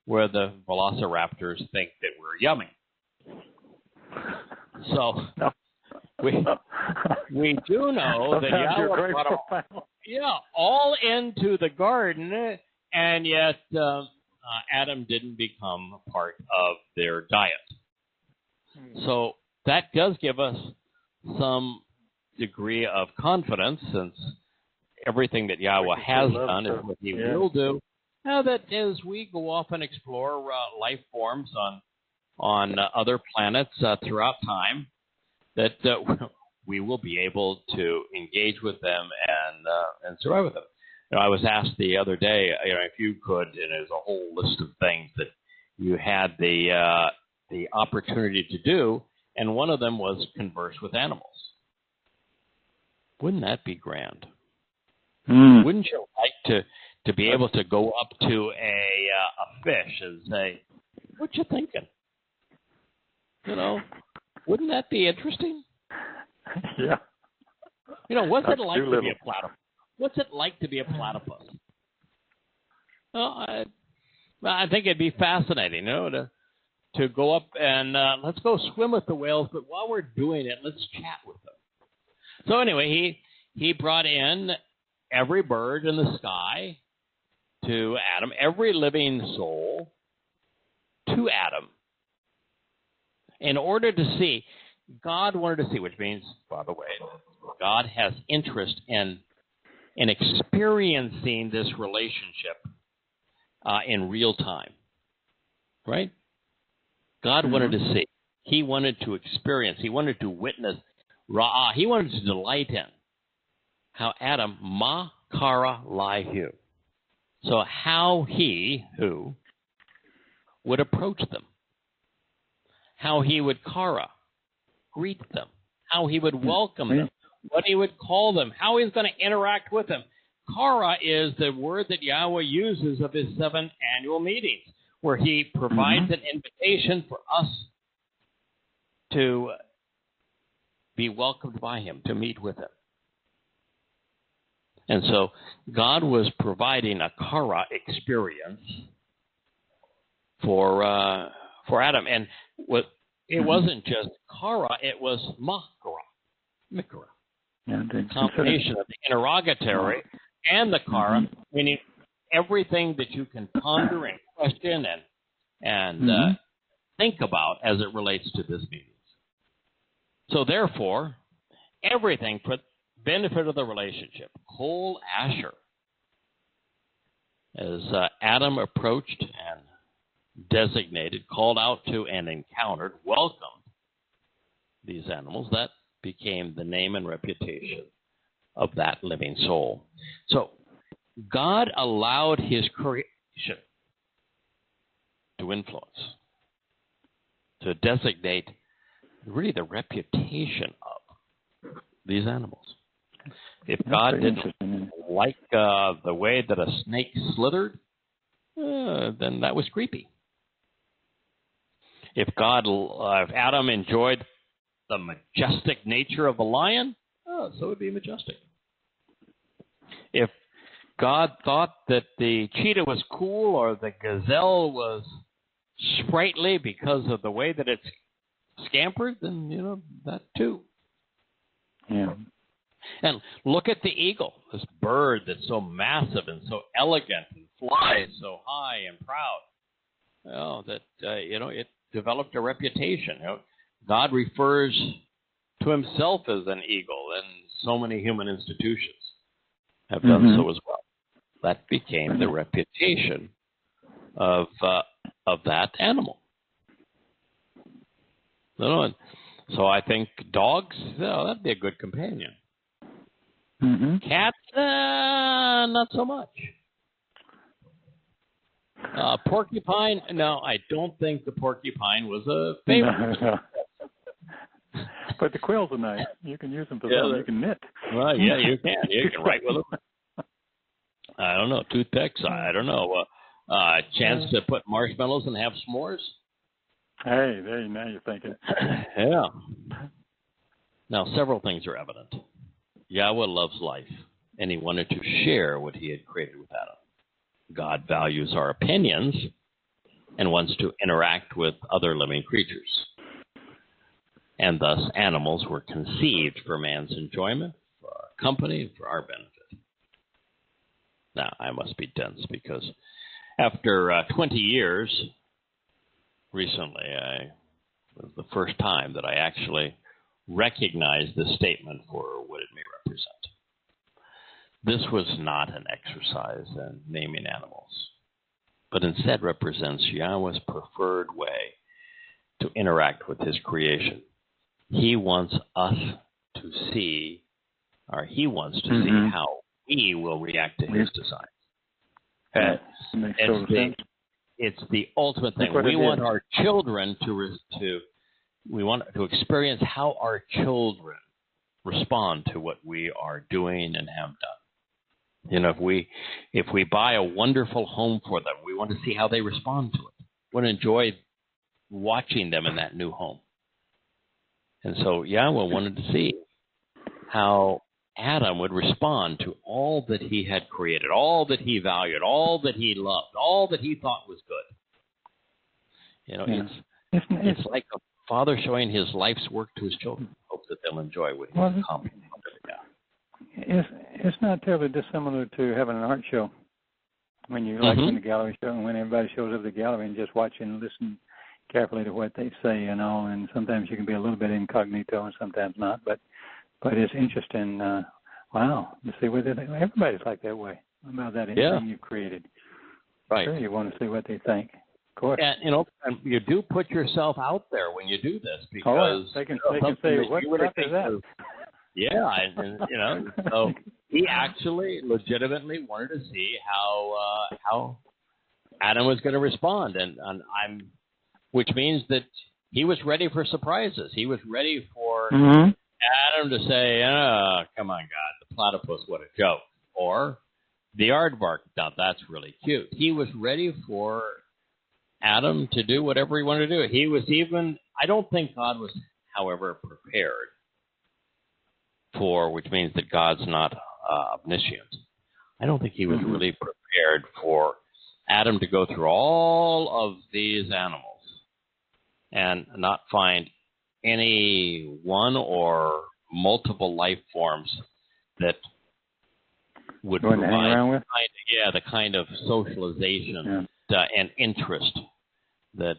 where the velociraptors think that we're yummy. So we do know that Yahweh brought all into the garden, and yet Adam didn't become a part of their diet. So that does give us some degree of confidence, since everything that Yahweh has done is what He will do. Now that as we go off and explore life forms on other planets throughout time, that we will be able to engage with them and survive with them. I was asked the other day, if you could, and there's a whole list of things that you had the opportunity to do, and one of them was converse with animals. Wouldn't that be grand? Wouldn't you like to be able to go up to a fish and say, "What you thinking?" Wouldn't that be interesting? Yeah. What's it like to be a platypus? What's it like to be a platypus? Well, I think it'd be fascinating, to go up and let's go swim with the whales, but while we're doing it, let's chat with them. So anyway, he brought in every bird in the sky to Adam, every living soul to Adam, in order to see. God wanted to see, which means, by the way, God has interest in experiencing this relationship in real time, right? God wanted to see. He wanted to experience. He wanted to witness. Ra'ah. He wanted to delight in how Adam ma kara lahu. So how who would approach them, how he would kara, greet them, how he would welcome them, what he would call them, how he's going to interact with them. Kara is the word that Yahweh uses of his 7 annual meetings, where he provides an invitation for us to be welcomed by him, to meet with him. And so God was providing a Kara experience for Adam. And it wasn't just Kara, it was Mikra. The combination of the interrogatory and the Kara, meaning everything that you can ponder and question and think about as it relates to this meeting. So therefore, everything for benefit of the relationship, Kol Asher, as Adam approached and designated, called out to and encountered, welcomed these animals, that became the name and reputation of that living soul. So God allowed his creation to influence, to designate really the reputation of these animals. If God didn't like the way that a snake slithered, then that was creepy. If Adam enjoyed the majestic nature of the lion, so it would be majestic. If God thought that the cheetah was cool or the gazelle was sprightly because of the way that it scampered, then, that too. Yeah. And look at the eagle, this bird that's so massive and so elegant and flies so high and proud. It developed a reputation. God refers to himself as an eagle, and so many human institutions have done so as well. That became the reputation of that animal. So I think dogs, that'd be a good companion. Cats, not so much. Porcupine, no, I don't think the porcupine was a favorite. But the quills are nice. You can use them for something. You can knit. Well, yeah, you can. You can write with them. I don't know. Toothpicks, I don't know. Chance to put marshmallows and have s'mores? Hey, now you're thinking. Yeah. Now, several things are evident. Yahweh loves life, and he wanted to share what he had created with Adam. God values our opinions and wants to interact with other living creatures. And thus, animals were conceived for man's enjoyment, for our company, and for our benefit. Now, I must be dense because after 20 years, recently, it was the first time that I actually recognized this statement for what it may represent. This was not an exercise in naming animals, but instead represents Yahweh's preferred way to interact with his creation. He wants us to see, or he wants to see how we will react to his designs. It's the ultimate thing. We want our children we want to experience how our children respond to what we are doing and have done. If we buy a wonderful home for them, we want to see how they respond to it. We want to enjoy watching them in that new home. And so Yahweh wanted to see how Adam would respond to all that he had created, all that he valued, all that he loved, all that he thought was good. It's like a father showing his life's work to his children. Hope that they'll enjoy what he's accomplished. It's not terribly dissimilar to having an art show. When you like in the gallery show, and when everybody shows up at the gallery and just watch and listen carefully to what they say and all, and sometimes you can be a little bit incognito and sometimes not, but it's interesting, to see what they think. Everybody's like that way about that anything you've created. Right. Sure, you want to see what they think. Of course. And you do put yourself out there when you do this because they can say, what is that? Yeah, so he actually legitimately wanted to see how Adam was going to respond, which means that he was ready for surprises. He was ready for Adam to say, come on, God, the platypus, what a joke. Or the aardvark, now that's really cute. He was ready for Adam to do whatever he wanted to do. I don't think God was, however, prepared for, which means that God's not omniscient. I don't think he was really prepared for Adam to go through all of these animals and not find any one or multiple life forms that would provide the kind of socialization and interest that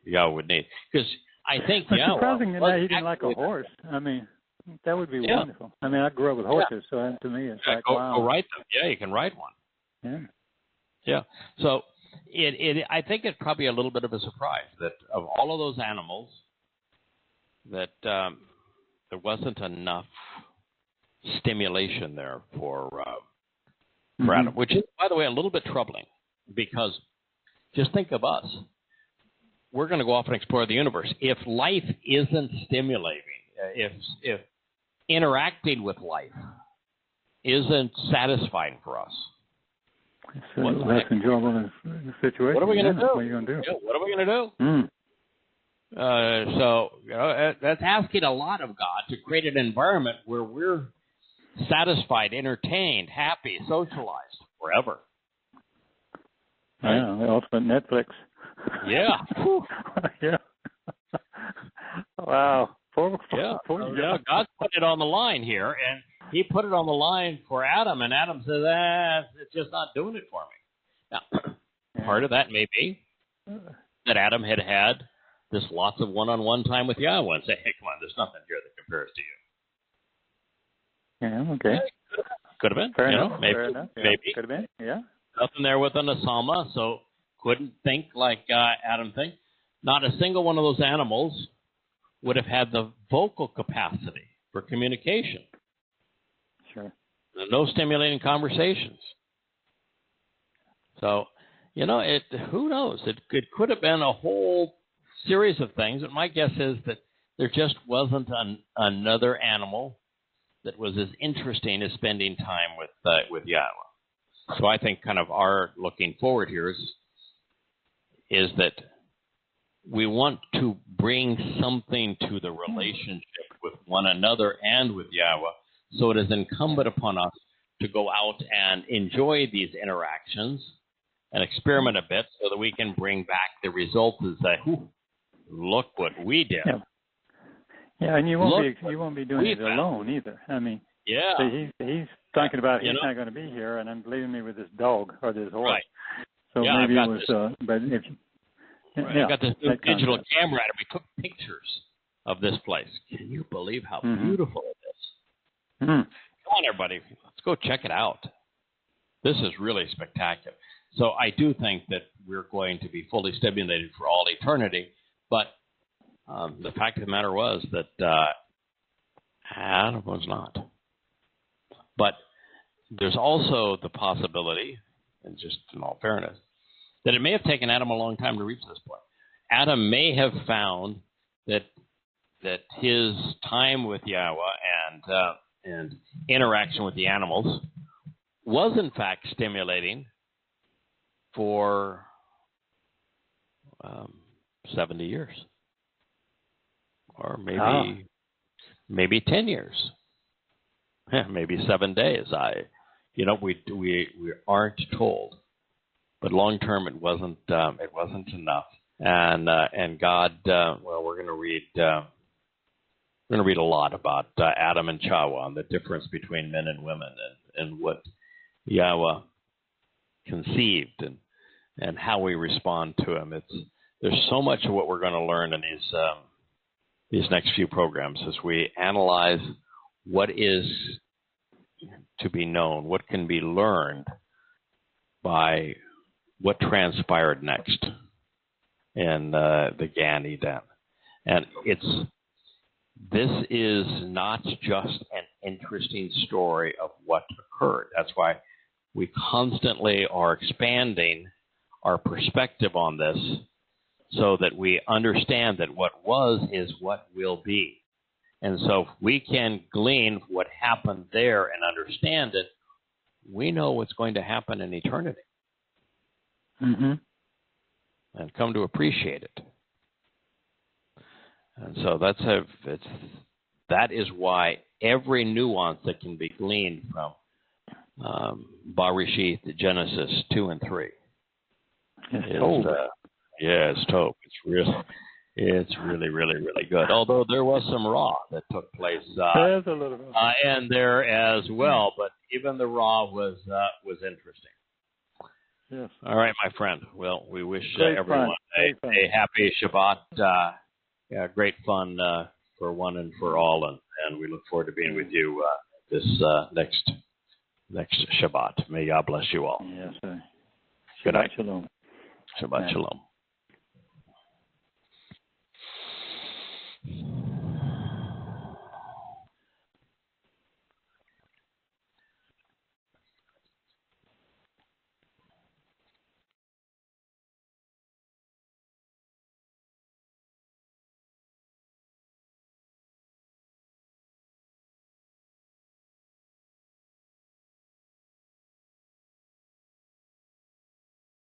Yahweh would need. Because I think Yahweh... surprising that he didn't like a horse. I mean, that would be wonderful. I mean, I grew up with horses, so to me it's like, wow. Go ride them. Yeah, you can ride one. Yeah. Yeah. So I think it's probably a little bit of a surprise that of all of those animals, that there wasn't enough stimulation there for Adam, which is, by the way, a little bit troubling because just think of us. We're going to go off and explore the universe. If life isn't stimulating, if interacting with life isn't satisfying for us, it's less enjoyable in the situation. What are we going to do? What are you going to do? Yeah, what are we going to do? So that's asking a lot of God to create an environment where we're satisfied, entertained, happy, socialized forever. Right? Yeah, the ultimate Netflix. Yeah. Yeah. Wow. Yeah. God put it on the line here, and he put it on the line for Adam, and Adam says, it's just not doing it for me. Now, part of that may be that Adam had this lots of one-on-one time with Yahweh and say, hey, come on, there's nothing here that compares to you. Yeah, okay. Could have been. Fair you enough. know, maybe. Fair enough. Yeah. Maybe. Could have been, yeah. Nothing there with an asama, so couldn't think like Adam thinks. Not a single one of those animals would have had the vocal capacity for communication. Sure. No stimulating conversations. So, you know, who knows? It could have been a whole series of things. And my guess is that there just wasn't another animal that was as interesting as spending time with Yahweh. So I think kind of our looking forward here is that we want to bring something to the relationship with one another and with Yahweh. So it is incumbent upon us to go out and enjoy these interactions and experiment a bit so that we can bring back the results and say, look what we did. Yeah, and you won't be doing it alone either. I mean, he's talking about he's not going to be here, and I'm leaving me with this dog or this horse. Right. So maybe it was, but if I got this new digital camera and we took pictures of this place. Can you believe how beautiful it is? Come on, everybody. Let's go check it out. This is really spectacular. So I do think that we're going to be fully stimulated for all eternity. But the fact of the matter was that Adam was not. But there's also the possibility, and just in all fairness, that it may have taken Adam a long time to reach this point. Adam may have found that his time with Yahweh and interaction with the animals was in fact stimulating for 70 years, or maybe 10 years, maybe 7 days. We aren't told. But long term, it wasn't enough, and God. We're going to read a lot about Adam and Chawah and the difference between men and women, and what Yahweh conceived, and how we respond to Him. There's so much of what we're going to learn in these next few programs as we analyze what is to be known, what can be learned by what transpired next in the Gan Eden. And this is not just an interesting story of what occurred. That's why we constantly are expanding our perspective on this so that we understand that what was is what will be. And so if we can glean what happened there and understand it, we know what's going to happen in eternity. And come to appreciate it. And so that is why every nuance that can be gleaned from Bereshith, Genesis 2 and 3 it's Tov. It's really, really, really good. Although there was some raw that took place and there as well, but even the raw was interesting. Yes. All right, my friend. Well, we wish everyone a happy Shabbat. Great fun for one and for all, and we look forward to being with you this next Shabbat. May Yah bless you all. Yes, sir. Good night. Shabbat shalom. Shabbat shalom.